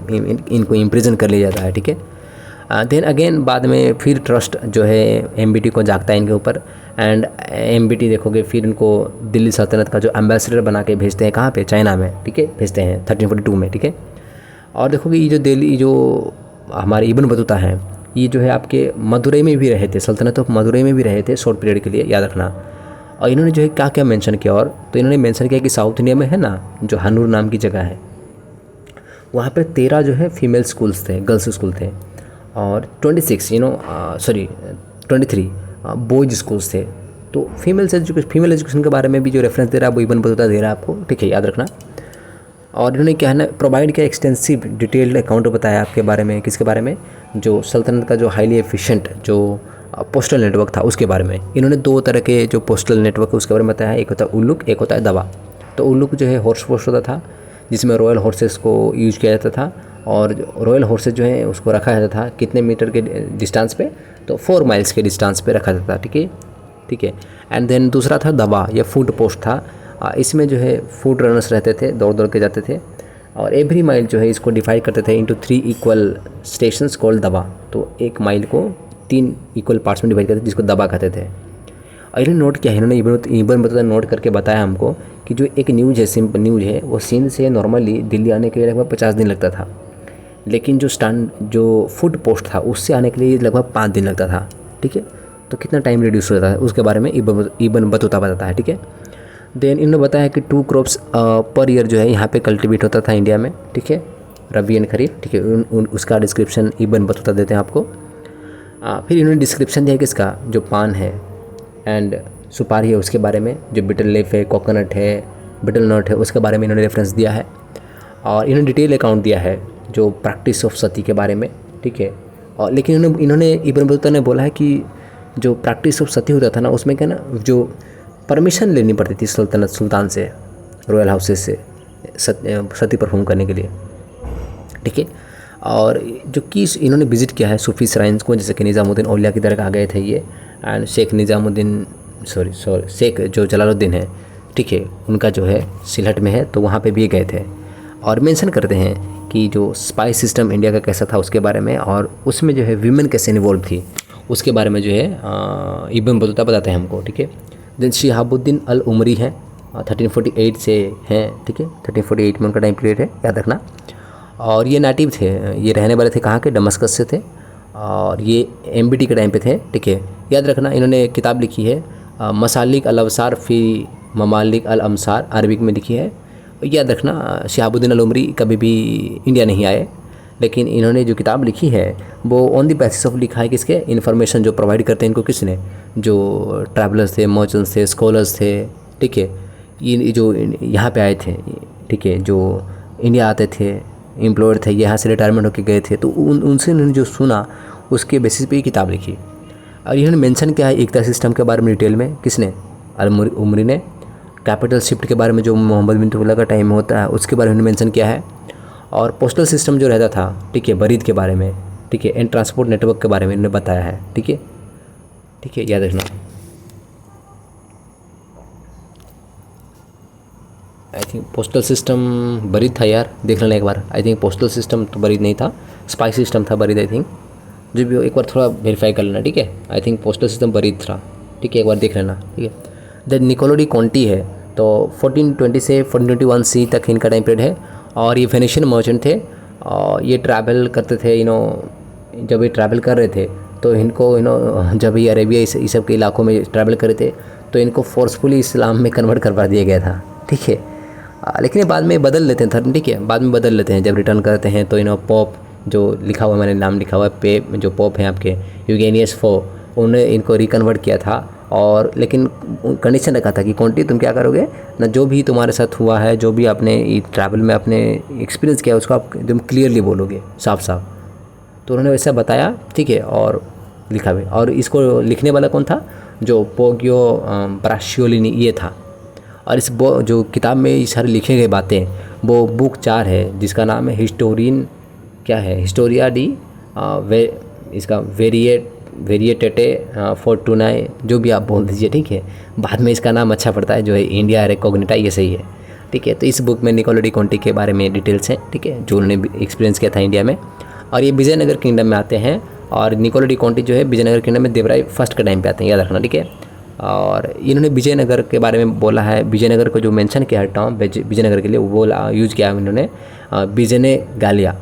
S1: इनको इम्प्रिजन कर लिया जाता है, ठीक है। देन अगेन बाद में फिर ट्रस्ट जो है MBT को जागता है इनके ऊपर, एंड MBT देखोगे फिर इनको दिल्ली सल्तनत का जो एम्बेसडर बना के भेजते हैं, कहाँ पे, चाइना में, ठीक है, भेजते हैं 1342 में, ठीक है। और देखोगे ये जो दिल्ली जो हमारे इब्न बतूता हैं, ये जो है आपके मदुरई में भी रहे थे, सल्तनत ऑफ मदुरई में भी रहे थे शॉर्ट पीरियड के लिए, याद रखना। और इन्होंने जो है क्या क्या मेंशन किया, और तो इन्होंने मेंशन किया कि साउथ इंडिया में है ना जो हनूर नाम की जगह है, वहाँ पे 13 जो है फीमेल स्कूल्स थे, गर्ल्स स्कूल थे, और 23 बॉयज स्कूल्स थे। तो फीमेल एजुकेशन के बारे में भी जो रेफरेंस दे रहा है वो इब्न बतूता दे रहा है आपको, ठीक है, याद रखना। और इन्होंने क्या है ना प्रोवाइड किया, एक्सटेंसिव डिटेल्ड अकाउंट बताया आपके बारे में, किसके बारे में, जो सल्तनत का जो हाईली एफिशिएंट जो पोस्टल नेटवर्क था उसके बारे में। इन्होंने 2 तरह के जो पोस्टल नेटवर्क है उसके बारे में बताया, एक होता है उल्लुक, एक होता है दवा। तो उल्लुक जो है हॉर्स पोस्ट होता था, जिसमें रॉयल हॉर्सेस को यूज किया जाता था, और रॉयल हॉर्सेस जो है उसको रखा जाता था कितने मीटर के डिस्टेंस पे, तो 4 माइल्स के डिस्टेंस पे रखा जाता था, ठीक है। एंड देन दूसरा था दवा या फूड पोस्ट था, इसमें जो है फूड रनर्स रहते थे, दौड़ दौड़ के जाते थे, और एवरी माइल जो है इसको डिवाइड करते थे इंटू 3 इक्वल स्टेशंस कॉल्ड दबा। तो एक माइल को 3 इक्वल पार्ट्स में डिवाइड करते थे जिसको दबा कहते थे। और इन्होंने नोट किया है, इन्होंने इबन बतूता नोट करके बताया हमको कि जो एक न्यूज़ है, सिंपल न्यूज़ है, वो सिंध से नॉर्मली दिल्ली आने के लिए लगभग 50 दिन लगता था, लेकिन जो फूड पोस्ट था उससे आने के लिए लगभग 5 दिन लगता था। ठीक है, तो कितना टाइम रिड्यूस होता है उसके बारे में इबन बतूता बताता है। ठीक है, देन इन्होंने बताया कि 2 क्रॉप्स पर ईयर जो है यहाँ पे कल्टिवेट होता था इंडिया में। ठीक है, रबी एंड खरीफ। ठीक है, उसका डिस्क्रिप्शन इबन बतूता देते हैं आपको। फिर इन्होंने डिस्क्रिप्शन दिया किसका, जो पान है एंड सुपारी है उसके बारे में, जो बिटल लीफ है, कोकोनट है, बिटल नट है, उसके बारे में इन्होंने रेफरेंस दिया है। और इन्होंने डिटेल अकाउंट दिया है जो प्रैक्टिस ऑफ सती के बारे में। ठीक है, और लेकिन इन्होंने इब्न बतूता ने बोला है कि जो प्रैक्टिस ऑफ सती होता था ना, उसमें क्या ना, जो परमिशन लेनी पड़ती थी सुल्तान से, रॉयल हाउसेस से सती परफॉर्म करने के लिए। ठीक है, और जो कि इन्होंने विज़िट किया है सूफी श्राइन्स को, जैसे कि निज़ामुद्दीन औलिया की दरगाह गए थे ये, एंड शेख जो जलालुद्दीन है, ठीक है, उनका जो है सिलहट में है, तो वहाँ पे भी गए थे। और मेंशन करते हैं कि जो स्पाइस सिस्टम इंडिया का कैसा था उसके बारे में, और उसमें जो है वीमेन कैसे इन्वॉल्व थी उसके बारे में जो है इब्न बतूता बताते हैं हमको। ठीक है, देन शिहाबुद्दीन अल उमरी हैं, 1348 से हैं। ठीक है, 1348 में उनका टाइम पीरियड है, याद रखना। और ये नेटिव थे, ये रहने वाले थे कहाँ के, दमस्कस से थे, और ये एमबीटी के टाइम पे थे। ठीक है, याद रखना। इन्होंने किताब लिखी है मसालिक अल अवसार फ़ी ममालिक अल अमसार, अरबिक में लिखी है। याद रखना, शिहाबुद्दीन अल उमरी कभी भी इंडिया नहीं आए, लेकिन इन्होंने जो किताब लिखी है वो ऑन द बेसिस ऑफ लिखा है किसके, इन्फॉर्मेशन जो प्रोवाइड करते हैं इनको किसने, जो ट्रैवलर्स थे, मर्चेंट्स थे, स्कॉलर्स थे। ठीक है, ये जो यहाँ पे आए थे, ठीक है, जो इंडिया आते थे, एम्प्लॉयर थे, यहाँ से रिटायरमेंट होकर गए थे, तो उनसे उन्होंने जो सुना उसके बेसिस पे ये किताब लिखी। और इन्होंने मेंशन किया है एकता सिस्टम के बारे में डिटेल में, किसने, अल उमरी ने। कैपिटल शिफ्ट के बारे में जो मोहम्मद बिन तुगलक का टाइम होता है उसके बारे में मेंशन किया है। और पोस्टल सिस्टम जो रहता था, ठीक है, बरीद के बारे में, ठीक है, एंड ट्रांसपोर्ट नेटवर्क के बारे में इन्होंने बताया है। ठीक है, ठीक है, याद रखना। आई थिंक पोस्टल सिस्टम बरीद था यार, देख लेना एक बार। आई थिंक पोस्टल सिस्टम तो बरीद नहीं था, स्पाई सिस्टम था बरीद, आई थिंक, जो भी हो एक बार थोड़ा वेरीफाई कर लेना। ठीक है, आई थिंक पोस्टल सिस्टम बरीद था। ठीक है, एक बार देख लेना। ठीक है, द निकोलो डी कॉन्टी है, तो 1420 से 1421 सी तक इनका टाइम पीरियड है। और ये फेनिशियन मर्चेंट थे, और ये ट्रैवल करते थे, जब ये ट्रैवल कर रहे थे तो इनको जब ये अरेबिया इस सब के इलाकों में ट्रैवल कर रहे थे तो इनको फोर्सफुली इस्लाम में कन्वर्ट करवा दिया गया था। ठीक है, लेकिन ये बाद में बदल लेते हैं धर्म। ठीक है, बाद में बदल लेते हैं जब रिटर्न करते हैं, तो पॉप जो लिखा हुआ है, मैंने नाम लिखा हुआ है, पे जो पॉप हैं आपके यूगेनियस IV, उन्होंने इनको रिकन्वर्ट किया था। और लेकिन कंडीशन रखा था कि कॉन्टी तुम क्या करोगे ना, जो भी तुम्हारे साथ हुआ है, जो भी आपने ट्रैवल में आपने एक्सपीरियंस किया है उसको आप एकदम क्लियरली बोलोगे, साफ साफ। तो उन्होंने वैसा बताया। ठीक है, और लिखा भी। और इसको लिखने वाला कौन था, जो पोगियो ब्राशियोलिनी, ये था। और इस जो किताब में ये सारी लिखे गए बातें, वो बुक 4 है जिसका नाम है हिस्टोरिया डी इसका वेरिएटेटे फोर्टूनाए, जो भी आप बोल दीजिए। ठीक है, बाद में इसका नाम अच्छा पड़ता है, जो है इंडिया रेकोग्निटा, ये सही है। ठीक है, तो इस बुक में निकोलो डी कॉन्टी के बारे में डिटेल्स हैं। ठीक है, जो उन्होंने एक्सपीरियंस किया था इंडिया में। और ये विजयनगर किंगडम में आते हैं, और निकोलो डी कॉन्टी जो है विजयनगर किंगडम में देवराय फर्स्ट के टाइम पे आते हैं, याद रखना। ठीक है, और इन्होंने विजयनगर के बारे में बोला है, विजयनगर को जो मेंशन किया है टर्म विजयनगर के लिए, वो यूज़ किया है इन्होंने, विजयने गालिया।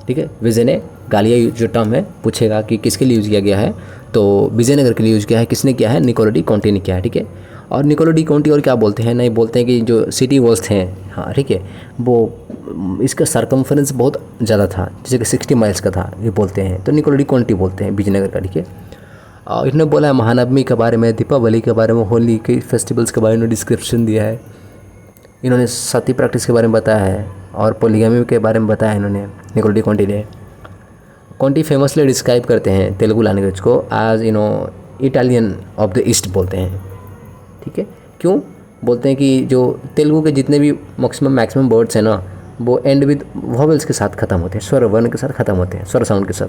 S1: ठीक है, विजयने गालिया जो टर्म है, पूछेगा कि किसके लिए यूज़ किया गया है, तो विजयनगर के लिए यूज़ किया है। किसने किया है, निकोलो डी कॉन्टी ने किया है। ठीक है, और निकोलो डी कॉन्टी और क्या बोलते हैं, नहीं बोलते हैं कि जो सिटी वॉल्स थे, हाँ ठीक है, वो इसका सरकमफरेंस बहुत ज़्यादा था, जैसे कि 60 माइल्स का था, ये बोलते हैं, तो निकोलो डी कॉन्टी बोलते हैं विजयनगर का। ठीक है, और इन्होंने बोला है महानवमी के बारे में, दीपावली के बारे में, होली के फेस्टिवल्स के बारे में डिस्क्रिप्शन दिया है। इन्होंने सती प्रैक्टिस के बारे में बताया है, और पोलीगैमी के बारे में बताया इन्होंने, निकोलो डी कॉन्टी ने। कॉन्टी फेमसली डिस्क्राइब करते हैं तेलुगु लैंग्वेज को as Italian of the East बोलते हैं। ठीक है, क्यों बोलते हैं कि जो तेलुगु के जितने भी मैक्सिमम वर्ड्स हैं ना, वो एंड विद वॉवेल्स के साथ ख़त्म होते हैं, स्वर वर्ण के साथ ख़त्म होते हैं, स्वर साउंड के साथ।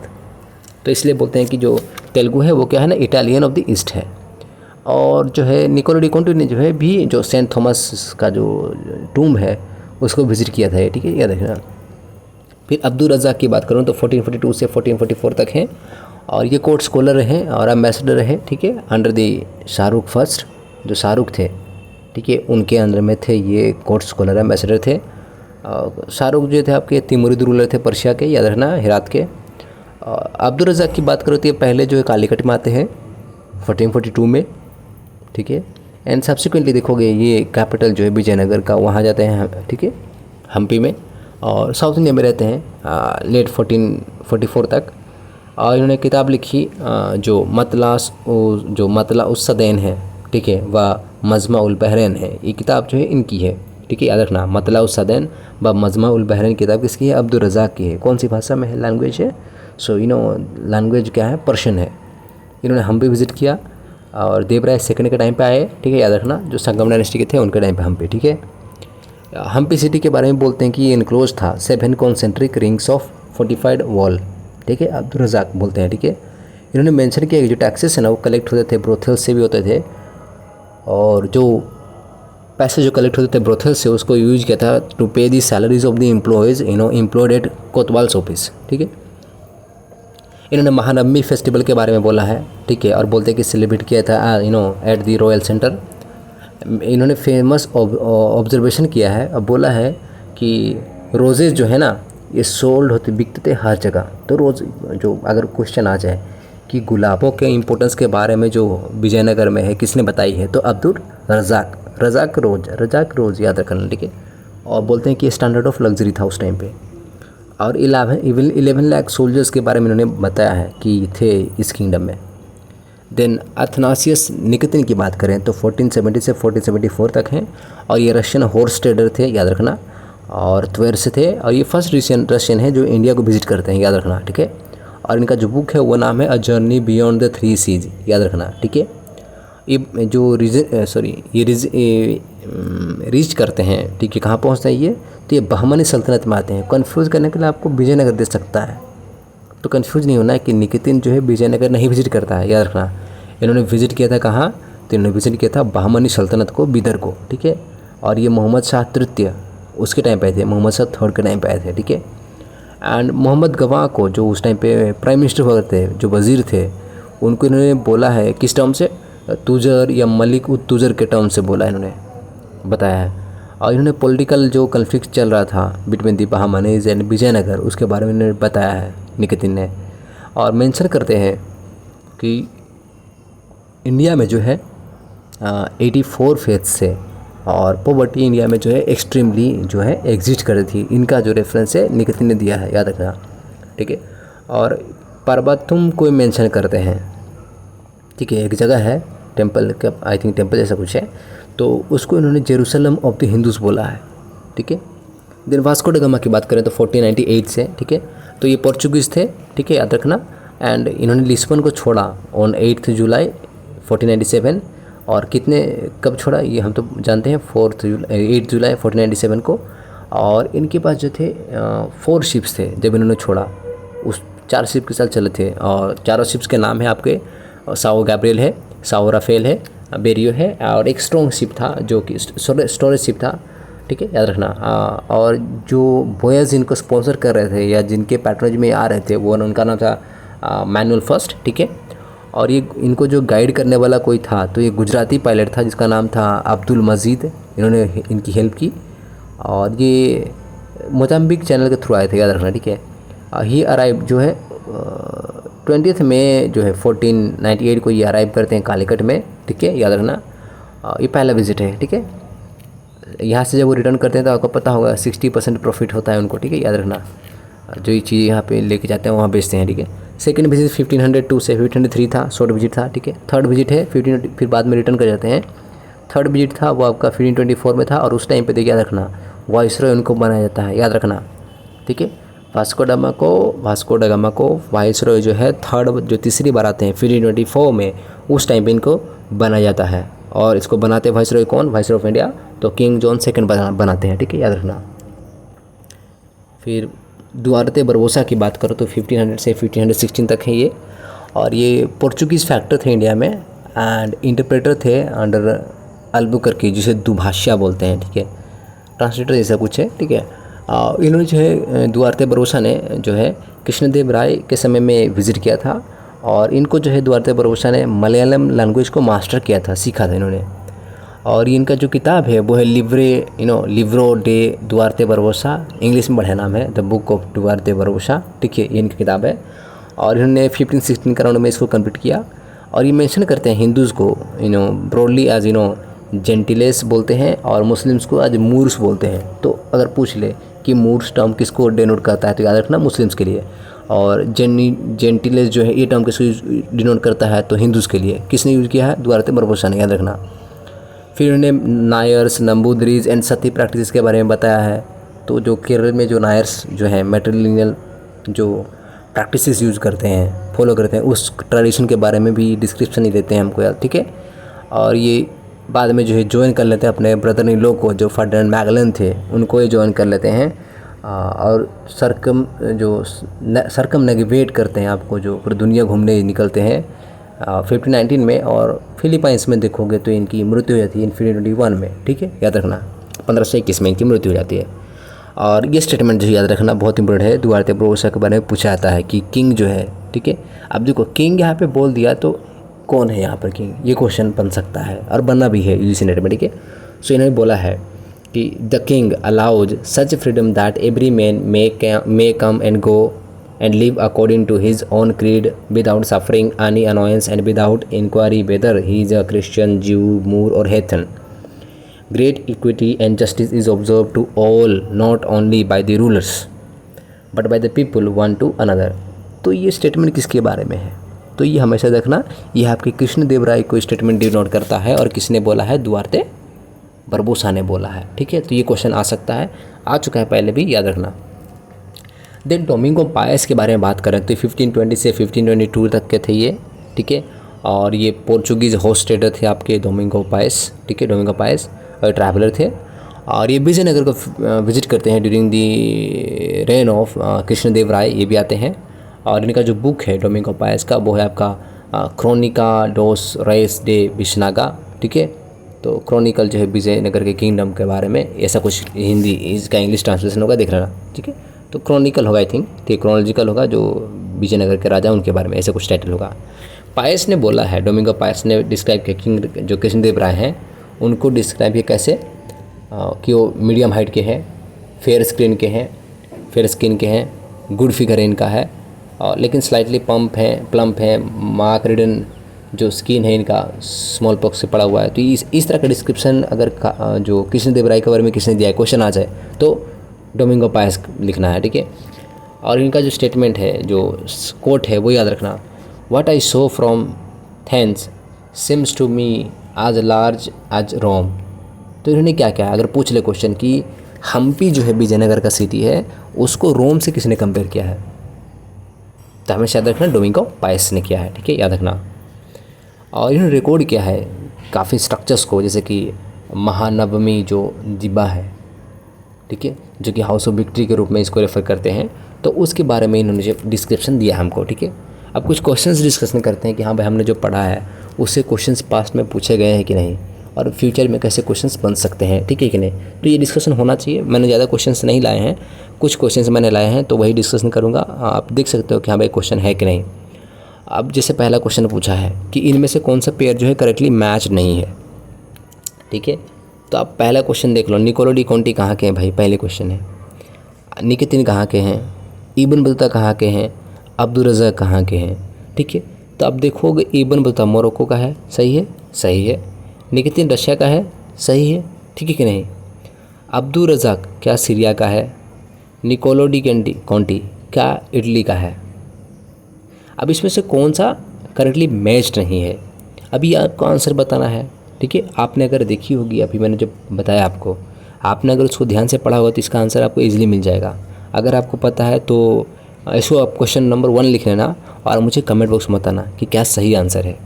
S1: तो इसलिए बोलते हैं कि जो तेलुगु है वो क्या है ना, इटालियन ऑफ द ईस्ट है। और जो है निकोलो डी कॉन्टी ने जो है भी जो सेंट थॉमस का जो टूम है उसको विज़िट किया था, ठीक है, याद रखना। फिर अब्दुल रज़ाक की बात करूँ तो 1442 से 1444 तक हैं और ये कोर्ट स्कॉलर हैं और एम्बेसडर रहे, ठीक है, अंडर दी शाहरुख फर्स्ट, जो शाहरुख थे, ठीक है, उनके अंदर में थे ये कोर्ट स्कॉलर एम्बेसडर थे। शाहरुख जो थे आपके तिमुरिद रूलर थे पर्शिया के, याद रखना, हेरात के। अब्दुल रज़ाक की बात करो तो ये पहले जो है कालीकट में आते हैं 1442 में, ठीक है, एंड सब्सिक्वेंटली देखोगे ये कैपिटल जो है विजयनगर का वहाँ जाते हैं, ठीक है, हम्पी में, और साउथ इंडिया में रहते हैं लेट 1444 तक। और इन्होंने किताब लिखी जो मतला उस सदैन है, ठीक है, व मजमा उल बहरैन है, ये किताब जो है इनकी है, ठीक है, याद रखना, मतला उस सदैन व मजमा उल बहरैन किताब किसकी है? अब्दुल रज़ाक की है। कौन सी भाषा में है? लैंग्वेज है, सो लैंग्वेज क्या है? पर्शियन है। इन्होंने हम्पी विज़िट किया और देवराय सेकंड के टाइम पे आए, ठीक है, याद रखना, जो संगम डायनेस्टी के थे उनके टाइम पे हम्पी, ठीक है। हम्पी सिटी के बारे में बोलते हैं कि ये इनक्लोज था 7 concentric rings of fortified wall, ठीक है, अब्दुल रज़ाक बोलते हैं, ठीक है। इन्होंने मेंशन किया कि जो टैक्सेस है ना वो कलेक्ट होते थे ब्रोथेल से भी होते थे, और जो पैसे जो कलेक्ट होते थे ब्रोथेल से उसको यूज किया था to pay the salaries of the employees employed at kotwal's office, ठीक है। इन्होंने महानवमी फेस्टिवल के बारे में बोला है, ठीक है, और बोलते हैं कि सेलिब्रेट किया था एट द रॉयल सेंटर। इन्होंने फेमस ऑब्जर्वेशन किया है और बोला है कि रोजेज़ जो है ना ये सोल्ड होते बिकते थे हर जगह। तो रोज़ जो अगर क्वेश्चन आ जाए कि गुलाबों के इम्पोर्टेंस के बारे में जो विजयनगर में है किसने बताई है, तो अब्दुल रज़ाक रोज़ याद रखना, ठीक है। और बोलते हैं कि स्टैंडर्ड ऑफ लग्जरी था उस टाइम पे। और 11 लाख सोल्जर्स के बारे में इन्होंने बताया है कि थे इस किंगडम में। देन अथनासियस निकेतिन की बात करें तो 1470 से 1474 तक हैं और ये रशियन हॉर्स ट्रेडर थे, याद रखना, और त्वेर से थे, और ये फर्स्ट रशियन है जो इंडिया को विजिट करते हैं, याद रखना, ठीक है। और इनका जो बुक है वो नाम है a journey beyond the 3 seas, याद रखना, ठीक है। ये जो रीच करते हैं, ठीक है, कहाँ पहुँचते हैं ये, तो ये बहमनी सल्तनत में आते हैं। कन्फ्यूज़ करने के लिए आपको विजयनगर दे सकता है, तो कन्फ्यूज़ नहीं होना है कि निकेतिन जो है विजयनगर नहीं विजिट करता है, याद रखना। इन्होंने विजिट किया था कहाँ, तो इन्होंने विजिट किया था बहमनी सल्तनत को, बिदर को, ठीक है। और ये मोहम्मद शाह तृतीय उसके टाइम पे आए थे, मोहम्मद शाह थर्ड के टाइम पे आए थे, ठीक है। एंड मोहम्मद गवाह को जो उस टाइम पे प्राइम मिनिस्टर हुआ थे, जो वज़ीर थे, उनको इन्होंने बोला है किस टर्म से, तुजर या मलिक उत तुजर के टर्म से बोला इन्होंने बताया है। और इन्होंने पॉलिटिकल जो कन्फ्लिक्ट चल रहा था between the Bahmanis and Vijayanagar उसके बारे में इन्होंने बताया है निकेतिन ने। और मेंशन करते हैं कि इंडिया में जो है 84 फेथ से और पॉवर्टी इंडिया में जो है एक्सट्रीमली जो है एग्जिस्ट कर रही थी। इनका जो रेफरेंस है निकेतिन ने दिया है, याद रखना, ठीक है। और पर्वतुम को मेंशन करते हैं, ठीक है, एक जगह है टेम्पल का, आई थिंक टेम्पल जैसा कुछ है, तो उसको इन्होंने जेरूसलम ऑफ द हिंदूज़ बोला है, ठीक है। देन वास्को ड गामा की बात करें तो 1498 से, ठीक है, तो ये पोर्चुगीज़ थे, ठीक है, याद रखना। एंड इन्होंने लिस्बन को छोड़ा ऑन 8 जुलाई 1497, और कब छोड़ा ये हम तो जानते हैं 8 जुलाई 1497 को। और इनके पास जो थे 4 शिप्स थे जब इन्होंने छोड़ा, उस 4 शिप के साथ चले थे, और चारों शिप्स के नाम है आपके साओ गैब्रियल है, साओ राफेल है, बेरियो है, और एक स्ट्रॉन्ग शिप था जो कि स्टोरेज शिप था, ठीक है, याद रखना। और जो बॉयज़ इनको स्पॉन्सर कर रहे थे या जिनके पैट्रोनेज में आ रहे थे वो उनका नाम था मैनुअल फर्स्ट, ठीक है। और ये इनको जो गाइड करने वाला कोई था तो ये गुजराती पायलट था जिसका नाम था अब्दुल मजीद, इन्होंने इनकी हेल्प की। और ये मोजाम्बिक चैनल के थ्रू आए थे, याद रखना, ठीक है। ही अराइव जो है 20 मई जो है 1498 को ये अराइव करते हैं कालीकट में, ठीक है, याद रखना। ये पहला विजिट है, ठीक है। यहाँ से जब वो रिटर्न करते हैं तो आपको पता होगा 60% प्रॉफिट होता है उनको, ठीक है, याद रखना। जो ये चीज़ यहाँ पे लेके जाते हैं वहाँ बेचते हैं, ठीक है। सेकंड विजिट 1502 से 1503 था, शॉर्ट विजिट था, ठीक है। थर्ड विजिट है 15, फिर बाद में रिटर्न कर जाते हैं। थर्ड विजिट था वो आपका 1524 में था, और उस टाइम पे देखिए, याद रखना, वाइसरॉय उनको बनाया जाता है, याद रखना, ठीक है। वास्को ड गामा को वाइसरॉय जो है जो तीसरी बार आते हैं 1524 में, उस टाइम पे इनको बनाया जाता है। और इसको बनाते हैं वाइसरॉय कौन, वाइसरॉय ऑफ इंडिया, तो किंग जॉन सेकंड बनाते हैं, ठीक है, याद रखना। फिर दुआरते बरबोसा की बात करो तो 1500 से 1516 तक है ये, और ये पोर्चुगीज़ फैक्टर थे इंडिया में, एंड इंटरप्रेटर थे अंडर अल्बुकर्क, जिसे दुभाषिया बोलते हैं, ठीक है, ट्रांसलेटर जैसा कुछ है, ठीक है। इन्होंने जो है दुआरते बरोसा ने जो है कृष्णदेव राय के समय में विज़िट किया था, और इनको जो है दुआरते बरोसा ने मलयालम लैंग्वेज को मास्टर किया था, सीखा था इन्होंने। और इनका जो किताब है वो है लिब्रो डे दुआरते बरोसा, इंग्लिश में बढ़िया नाम है द बुक ऑफ दुआरते बरोसा, ठीक है, ये इनकी किताब है। और इन्होंने 1516 के राउंड में इसको कंप्लीट किया। और ये मेंशन करते हैं हिंदूज़ को ब्रॉडली एज जेंटिलेस बोलते हैं, और मुस्लिम्स को एज मूर्स बोलते हैं। तो अगर पूछ ले कि मूर्स टर्म किसको डिनोट करता है तो याद रखना मुस्लिम्स के लिए, और जेंटिलेस जो है ये टर्म किसको डिनोट करता है तो हिंदूज़ के लिए। किसने यूज़ किया है? दुआरते बरोसा ने, याद रखना। फिर उन्होंने नायर्स, नंबूदरीज एंड सती प्रैक्टिस के बारे में बताया है। तो जो केरल में जो नायर्स जो है मैट्रिलिनियल जो प्रैक्टिसेस यूज़ करते हैं, फॉलो करते हैं, उस ट्रेडिशन के बारे में भी डिस्क्रिप्शन ही देते हैं हमको यार, ठीक है। और ये बाद में जो है ज्वाइन कर लेते हैं अपने ब्रदर इन लोग को, जो फर्डिनेंड मैगलन थे उनको ये ज्वाइन कर लेते हैं, और सरकम नेविगेट करते हैं, आपको जो पूरी दुनिया घूमने निकलते हैं 1519 में। और फिलीपाइंस में देखोगे तो इनकी मृत्यु हो जाती है 1521 में, ठीक है, याद रखना। 1521 में इनकी मृत्यु हो जाती है। और ये स्टेटमेंट जो याद रखना बहुत इंपॉर्टेंट है, दुआरते बरोसा के बारे में पूछा जाता है कि किंग जो है, ठीक है। अब देखो किंग यहाँ पे बोल दिया तो कौन है यहाँ पर किंग, ये क्वेश्चन बन सकता है और बनना भी है यूजीसी नेट में, ठीक है। सो इन्होंने बोला है कि the king allows such freedom that every man may come and go and live according to his own creed without suffering any annoyance and without inquiry whether he is a Christian, Jew, Moor or heathen. Great equity and justice is observed to all, not only by the rulers but by the people one to another. तो ये स्टेटमेंट किसके बारे में है? तो ये हमेशा देखना, ये आपके कृष्णदेव राय को स्टेटमेंट डिनोट करता है, और किसने बोला है? दुआरते बरबोसा ने बोला है, ठीक है। तो ये क्वेश्चन आ सकता है, आ चुका है पहले भी, याद रखना। देन डोमिंगो पायस के बारे में बात करें तो 1520 से 1522 तक के थे ये, ठीक है। और ये पोर्चुगीज़ होस्ट ट्रेडर थे आपके डोमिंगो पायस, ठीक है। डोमिंगो पायस ट्रैवलर थे, और ये विजयनगर को विजिट करते हैं during the reign of Krishnadeva Raya, ये भी आते हैं। और इनका जो बुक है डोमिंगो पायस का, वो है आपका क्रोनिका डोस रेस डे विशनागा, ठीक है। तो क्रोनिकल जो है विजयनगर के किंगडम के बारे में, ऐसा कुछ हिंदी इसका इंग्लिश ट्रांसलेशन होगा, देख लेना, ठीक है। तो क्रोनिकल होगा आई थिंक, ठीक, क्रोनोलॉजिकल होगा, जो विजयनगर के राजा उनके बारे में ऐसा कुछ टाइटल होगा। पायस ने बोला है, डोमिंगो पायस ने डिस्क्राइब किया किंग जो कृष्णदेव राय हैं उनको डिस्क्राइब किया कैसे कि वो मीडियम हाइट के हैं, फेयर स्किन के हैं, गुड फिगर इनका है, और लेकिन स्लाइटली प्लम्प है, मार्क रिडन जो स्किन है इनका स्मॉल पॉक्स से पड़ा हुआ है। तो इस तरह का डिस्क्रिप्शन अगर जो कृष्णदेव राय के बारे में किसने दिया है, क्वेश्चन आ जाए तो डोमिंगो पायस लिखना है, ठीक है। और इनका जो स्टेटमेंट है, जो कोट है, वो याद रखना। What I saw from thence seems to me as large as Rome. तो इन्होंने क्या किया, अगर पूछ ले क्वेश्चन कि हम्पी जो है विजयनगर का सिटी है, उसको रोम से किसने कंपेयर किया है, तो हमेशा याद रखना डोमिंगो पायस ने किया है, ठीक है, याद रखना। और इन्होंने रिकॉर्ड किया है काफ़ी स्ट्रक्चर्स को, जैसे कि महानवमी जो दिब्बा है, ठीक है, जो कि हाउस ऑफ विक्ट्री के रूप में इसको रेफ़र करते हैं, तो उसके बारे में इन्होंने जो डिस्क्रिप्शन दिया हमको, ठीक है। अब कुछ क्वेश्चंस डिस्कशन करते हैं कि हाँ भाई हमने जो पढ़ा है उससे क्वेश्चंस पास्ट में पूछे गए हैं कि नहीं, और फ्यूचर में कैसे क्वेश्चंस बन सकते हैं, ठीक है कि नहीं। तो ये डिस्कशन होना चाहिए। मैंने ज़्यादा क्वेश्चंस नहीं लाए हैं, कुछ क्वेश्चंस मैंने लाए हैं, तो वही डिस्कशन करूँगा। आप देख सकते हो कि हाँ भाई क्वेश्चन है कि नहीं। अब जैसे पहला क्वेश्चन पूछा है कि इनमें से कौन सा पेयर जो है करेक्टली मैच नहीं है, ठीक है। तो आप पहला क्वेश्चन देख लो, निकोलो डी कॉन्टी कहाँ के हैं भाई, पहले क्वेश्चन है। निकितिन कहाँ के हैं, इब्न बतूता कहाँ के हैं, अब्दुल रज़ाक कहाँ के हैं, ठीक है। तो आप देखोगे इब्न बतूता मोरक्को का है, सही है, सही है। निकितिन रशिया का है, सही है, ठीक है कि नहीं। अब्दुल रज़ाक क्या सीरिया का है, निकोलो डी कॉन्टी क्या इटली का है। अब इसमें से कौन सा करेक्टली मैच नहीं है, अभी आपको आंसर बताना है, ठीक है। आपने अगर देखी होगी, अभी मैंने जब बताया आपको, आपने अगर उसको ध्यान से पढ़ा होगा तो इसका आंसर आपको इजीली मिल जाएगा। अगर आपको पता है तो इसको आप क्वेश्चन नंबर 1 लिख लेना और मुझे कमेंट बॉक्स में बताना कि क्या सही आंसर है,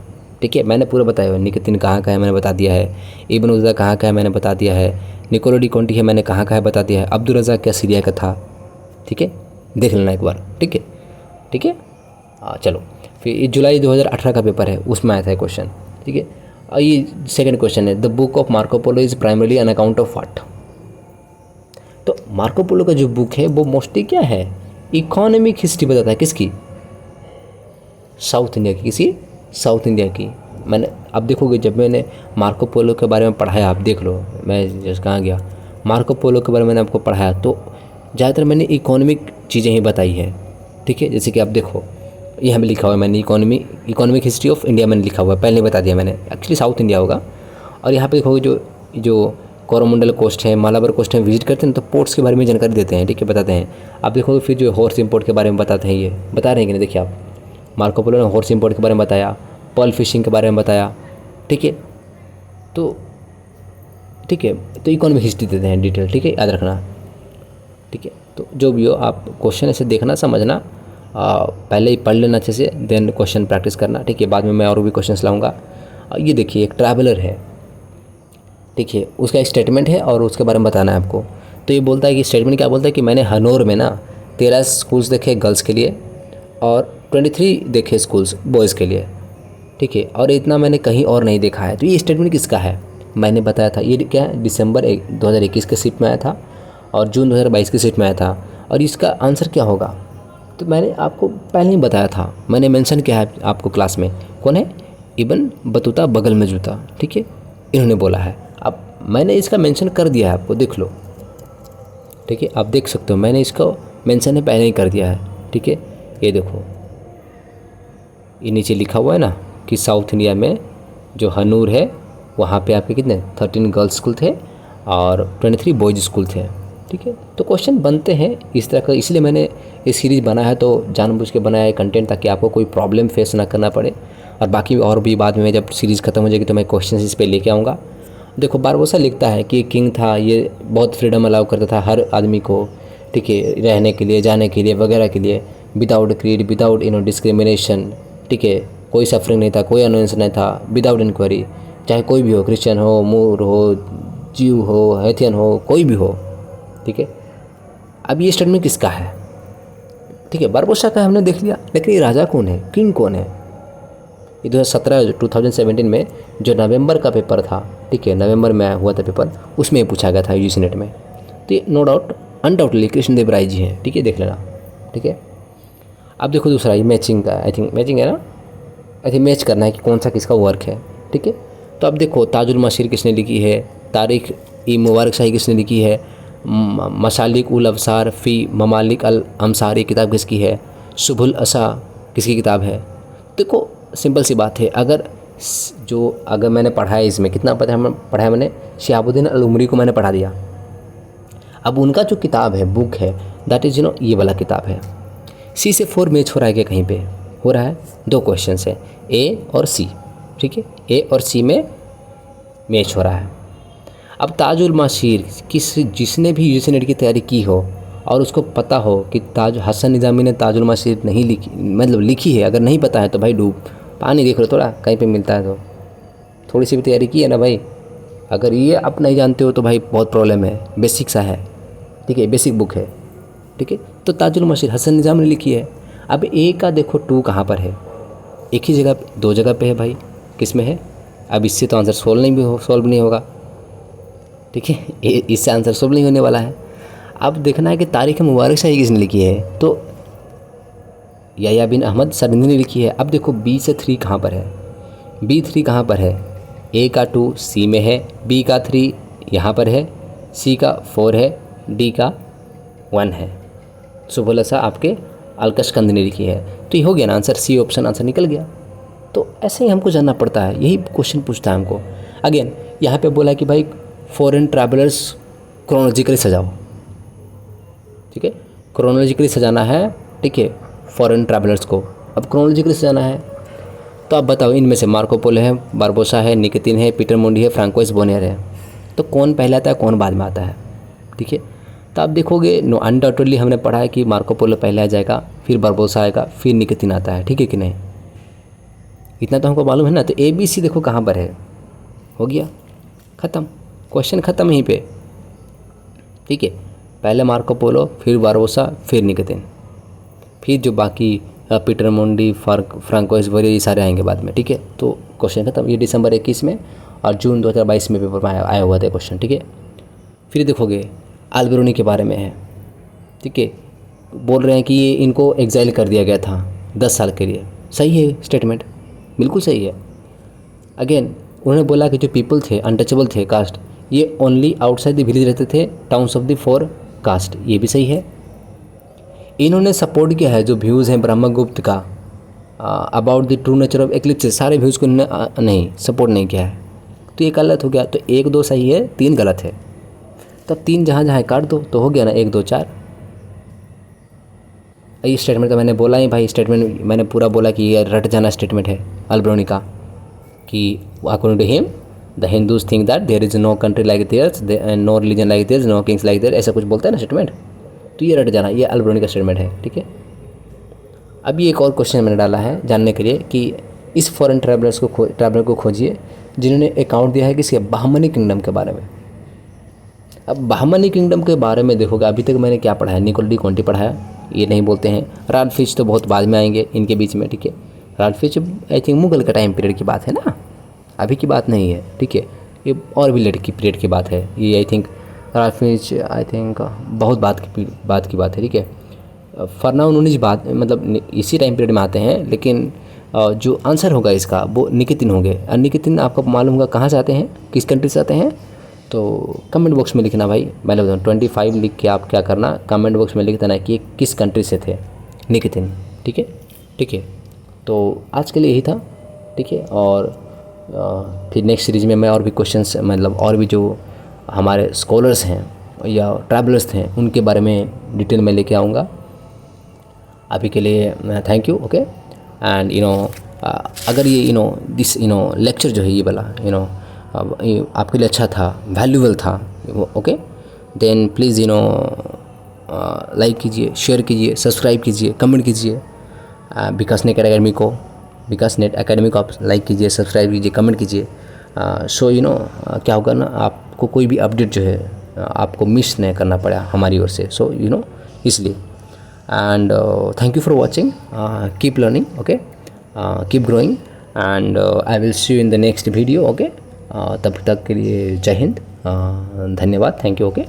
S1: ठीक है। मैंने पूरा बताया हुआ, निकितिन कहाँ का है मैंने बता दिया है, इब्न बतूता कहाँ का है मैंने बता दिया है, निकोलो डी कॉन्टी है मैंने कहाँ का है बता दिया है, अब्दुल रज़ाक क्या सीरिया का था, ठीक है, देख लेना एक बार, ठीक है। चलो, फिर जुलाई 2018 का पेपर है, उसमें आया था क्वेश्चन, ठीक ठीक है। और ये सेकंड क्वेश्चन है, the book of Marco Polo is primarily an account of what. तो मार्को पोलो का जो बुक है वो मोस्टली क्या है, इकोनॉमिक हिस्ट्री बताता है। किसकी? साउथ इंडिया की। किसी? साउथ इंडिया की। मैंने अब देखोगे जब मैंने मार्को पोलो के बारे में पढ़ाया, आप देख लो मैं जैसे कहाँ गया, मार्को पोलो के बारे में मैंने आपको पढ़ाया तो ज़्यादातर मैंने इकोनॉमिक चीज़ें ही बताई है, ठीक है। जैसे कि आप देखो यहाँ पे लिखा हुआ है मैंने इकोनॉमिक हिस्ट्री ऑफ इंडिया मैंने लिखा हुआ है, पहले बता दिया मैंने, एक्चुअली साउथ इंडिया होगा। और यहाँ पे देखोगे जो कोरोमंडल कोस्ट है, मालाबार कोस्ट है, विजिट करते हैं तो पोर्ट्स के बारे में जानकारी देते हैं, ठीक है, बताते हैं। आप देखोगे फिर जो हॉर्स इंपोर्ट के बारे में बताते हैं, ये बता रहे हैं कि नहीं, देखिए आप मार्को पोलो ने हॉर्स इंपोर्ट के बारे में बताया, पर्ल फिशिंग के बारे में बताया, ठीक है। तो ठीक है, तो इकोनॉमिक हिस्ट्री देते हैं डिटेल, ठीक है, याद रखना, ठीक है। तो जो भी हो आप क्वेश्चन ऐसे देखना समझना, पहले ही पढ़ लेना अच्छे से, देन क्वेश्चन प्रैक्टिस करना, ठीक है। बाद में मैं और भी क्वेश्चंस लाऊंगा। ये देखिए एक ट्रैवलर है, ठीक है, उसका एक स्टेटमेंट है और उसके बारे में बताना है आपको। तो ये बोलता है कि स्टेटमेंट क्या बोलता है कि मैंने हनोर में ना 13 स्कूल्स देखे गर्ल्स के लिए और 23 देखे स्कूल्स बॉयज़ के लिए, ठीक है, और इतना मैंने कहीं और नहीं देखा है। तो ये स्टेटमेंट किसका है? मैंने बताया था ये क्या है, दिसंबर 2021 के शिफ्ट में आया था और जून 2022 की शिफ्ट में आया था। और इसका आंसर क्या होगा? तो मैंने आपको पहले ही बताया था, मैंने मेंशन किया है आपको क्लास में। कौन है? इब्न बतूता बगल में जूता, ठीक है, इन्होंने बोला है। अब मैंने इसका मेंशन कर दिया है, आपको देख लो, ठीक है, आप देख सकते हो मैंने इसको मेंशन है पहले ही कर दिया है, ठीक है। ये देखो ये नीचे लिखा हुआ है ना कि साउथ इंडिया में जो हनूर है वहाँ पे आपके कितने 13 गर्ल्स स्कूल थे और 23 बॉयज़ स्कूल थे, ठीक है। तो क्वेश्चन बनते हैं इस तरह का, इसलिए मैंने ये सीरीज़ बनाया है, तो जानबूझ के बनाया है कंटेंट ताकि आपको कोई प्रॉब्लम फेस ना करना पड़े। और बाकी और भी बाद में जब सीरीज़ ख़त्म हो जाएगी तो मैं क्वेश्चन इस पर लेके आऊँगा। देखो बारबोसा लिखता है कि किंग था, ये बहुत फ्रीडम अलाउ करता था हर आदमी को, ठीक है, रहने के लिए, जाने के लिए, वगैरह के लिए, विदाउट क्रीड, विदाउट डिस्क्रिमिनेशन, ठीक है, कोई सफरिंग नहीं था, कोई अनोइंस नहीं था, विदाउट इंक्वायरी, चाहे कोई भी हो, क्रिश्चियन हो, मूर हो, जीव हो, हैथियन हो, कोई भी हो, ठीक है। अब ये स्टेटमेंट किसका है? ठीक है, बारबोसा का हमने देख लिया, लेकिन ये राजा कौन है, किंग कौन है? ये 2017 में जो नवंबर का पेपर था, ठीक है, नवंबर में हुआ था पेपर, उसमें पूछा गया था यूजीसी नेट में। तो ये no doubt undoubtedly Krishnadeva Rai ji हैं, ठीक है, देख लेना, ठीक है। अब देखो दूसरा ये मैचिंग का, आई थिंक मैचिंग है ना, आई थिंक मैच करना है कि कौन सा किसका वर्क है, ठीक है। तो अब देखो ताजुल मशीर किसने लिखी है, तारीख ई मुबारक शाही किसने लिखी है, मसालिक उल अवसार फ़ी ममालिक अल अमसारी किताब किसकी है, शुभुल असा किसकी किताब है। देखो सिंपल सी बात है, अगर मैंने पढ़ा है इसमें कितना पढ़ा है मैंने, शिहाबुद्दीन अल उमरी को मैंने पढ़ा दिया। अब उनका जो किताब है, बुक है, दैट इज़ ये वाला किताब है। सी से 4 मैच हो रहा है क्या? कहीं पे हो रहा है। 2 क्वेश्चन है, ए और सी, ठीक है, ए और सी में मैच हो रहा है। अब ताजुल माशीर जिसने भी यूजीसी नेट की तैयारी की हो और उसको पता हो कि हसन निज़ामी ने ताजुल माशीर नहीं लिखी, मतलब लिखी है, अगर नहीं पता है तो भाई डूब पानी देख लो थोड़ा, कहीं पे मिलता है तो थोड़ी सी भी तैयारी की है ना भाई। अगर ये आप नहीं जानते हो तो भाई बहुत प्रॉब्लम है, बेसिक सा है, ठीक है, बेसिक बुक है, ठीक है। तो ताजुल माशीर हसन निज़ाम ने लिखी है। अब ए का देखो 2 कहाँ पर है, एक ही जगह, 2 जगह पे है भाई, किस में है? अब इससे तो आंसर सॉल्व नहीं होगा, ठीक है, इससे आंसर सॉल्व नहीं होने वाला है। अब देखना है कि तारीख़ मुबारक शाही किसने लिखी है, तो याह्या बिन अहमद सरंदी ने लिखी है। अब देखो बी से 3 कहाँ पर है, B3 कहाँ पर है? ए का 2 सी में है, बी का 3 यहाँ पर है, सी का 4 है, डी का 1 है। सुबह सा आपके अलकशकंद ने लिखी है। तो ये हो गया ना आंसर, सी ऑप्शन आंसर निकल गया। तो ऐसे ही हमको जानना पड़ता है, यही क्वेश्चन पूछता है हमको। अगेन यहाँ पे बोला कि भाई फॉरेन ट्रैवलर्स क्रोनोलॉजिकली सजाओ, ठीक है, क्रोनोलॉजिकली सजाना है, ठीक है, फॉरेन ट्रैवलर्स को। अब क्रोनोलॉजिकली सजाना है तो आप बताओ, इनमें से मार्को पोलो है, बारबोसा है, निकितिन है, पीटर मुंडी है, फ्रांकोइस बोनियर है, तो कौन पहले आता है, कौन बाद में आता है, ठीक है। तो आप देखोगे अनडाउटेडली हमने पढ़ा है कि मार्को पोलो पहले आ जाएगा, फिर बारबोसा आएगा, फिर निकितिन आता है, ठीक है कि नहीं, इतना तो हमको मालूम है ना। तो ABC देखो कहाँ पर है, हो गया ख़त्म, क्वेश्चन ख़त्म यहीं पे, ठीक है। पहले मार्को पोलो, फिर बारबोसा, फिर निकितिन, फिर जो बाकी पीटर मोंडी, फ्रांकोइस वगैरह ये सारे आएंगे बाद में, ठीक है। तो क्वेश्चन खत्म। ये दिसंबर 21 में और जून 2022 में पेपर में आया हुआ था क्वेश्चन, ठीक है। फिर देखोगे अल्बेरोनी के बारे में है, ठीक है। बोल रहे हैं कि ये इनको एग्जाइल कर दिया गया था 10 साल के लिए। सही है स्टेटमेंट, बिल्कुल सही है। अगेन उन्होंने बोला कि जो पीपल थे अनटचेबल थे कास्ट, ये ओनली आउटसाइड द विलेज रहते थे, टाउन्स ऑफ द 4 कास्ट, ये भी सही है। इन्होंने सपोर्ट किया है जो व्यूज़ हैं ब्रह्मगुप्त का about the true nature of eclipse, सारे व्यूज़ को नहीं सपोर्ट नहीं किया है, तो ये गलत हो गया। तो 1 2 सही है, 3 गलत है। तब 3 जहाँ जहाँ काट दो तो हो गया ना 1 2 4। ये स्टेटमेंट तो मैंने बोला ही भाई, स्टेटमेंट मैंने पूरा बोला कि ये रट जाना स्टेटमेंट है अल्बेरोनी का, कि according to him the Hindus think that there is no country like theirs, no religion like theirs, no kings like there, ऐसा कुछ बोलता है ना स्टेटमेंट, तो ये रट जाना, ये अल्बेरोनी का स्टेटमेंट है, ठीक है। अभी एक और क्वेश्चन मैंने डाला है जानने के लिए कि इस फॉरेन ट्रैवलर को खोजिए जिन्होंने अकाउंट दिया है किसके, बहमनी किंगडम के बारे में। अब बहमनी किंगडम के बारे में देखोगे, अभी तक मैंने क्या पढ़ा है, निकोलो डी कॉन्टी पढ़ाया, ये नहीं बोलते हैं। राल्फ फिच तो बहुत बाद में आएंगे इनके बीच में, ठीक है। Ralph Fitch I think Mughal का टाइम पीरियड की बात है ना, अभी की बात नहीं है, ठीक है। ये और भी लेट की पीरियड की बात है ये, I think Ralph Fitch I think बहुत बात की बात है, ठीक है। फरना उन्होंने बात मतलब इसी टाइम पीरियड में आते हैं, लेकिन जो आंसर होगा इसका वो निकितिन होंगे। और निकितिन आपको मालूम होगा कहाँ से आते हैं, किस कंट्री से आते हैं, तो कमेंट बॉक्स में लिखना भाई। मैं बताऊँ 25 लिख के आप क्या करना, कमेंट बॉक्स में लिख देना कि किस कंट्री से थे निकितिन, ठीक है, ठीक है। तो आज के लिए यही था, ठीक है। और फिर नेक्स्ट सीरीज़ में मैं और भी क्वेश्चंस मतलब और भी जो हमारे स्कॉलर्स हैं या ट्रैवलर्स हैं उनके बारे में डिटेल में लेके आऊँगा। अभी के लिए थैंक यू, ओके। एंड अगर ये दिस लेक्चर जो है ये वाला आपके लिए अच्छा था, वैल्यूबल था, ओके, देन प्लीज़ लाइक कीजिए, शेयर कीजिए, सब्सक्राइब कीजिए, कमेंट कीजिए। विकास नेट एकेडमी को आप लाइक कीजिए, सब्सक्राइब कीजिए, कमेंट कीजिए। सो क्या होगा ना, आपको कोई भी अपडेट जो है आपको मिस नहीं करना पड़ा हमारी ओर से, सो इसलिए। And thank you for watching, keep learning, okay, keep growing, and I will see you in the next video, okay. तब तक के लिए जय हिंद, धन्यवाद, थैंक यू, ओके।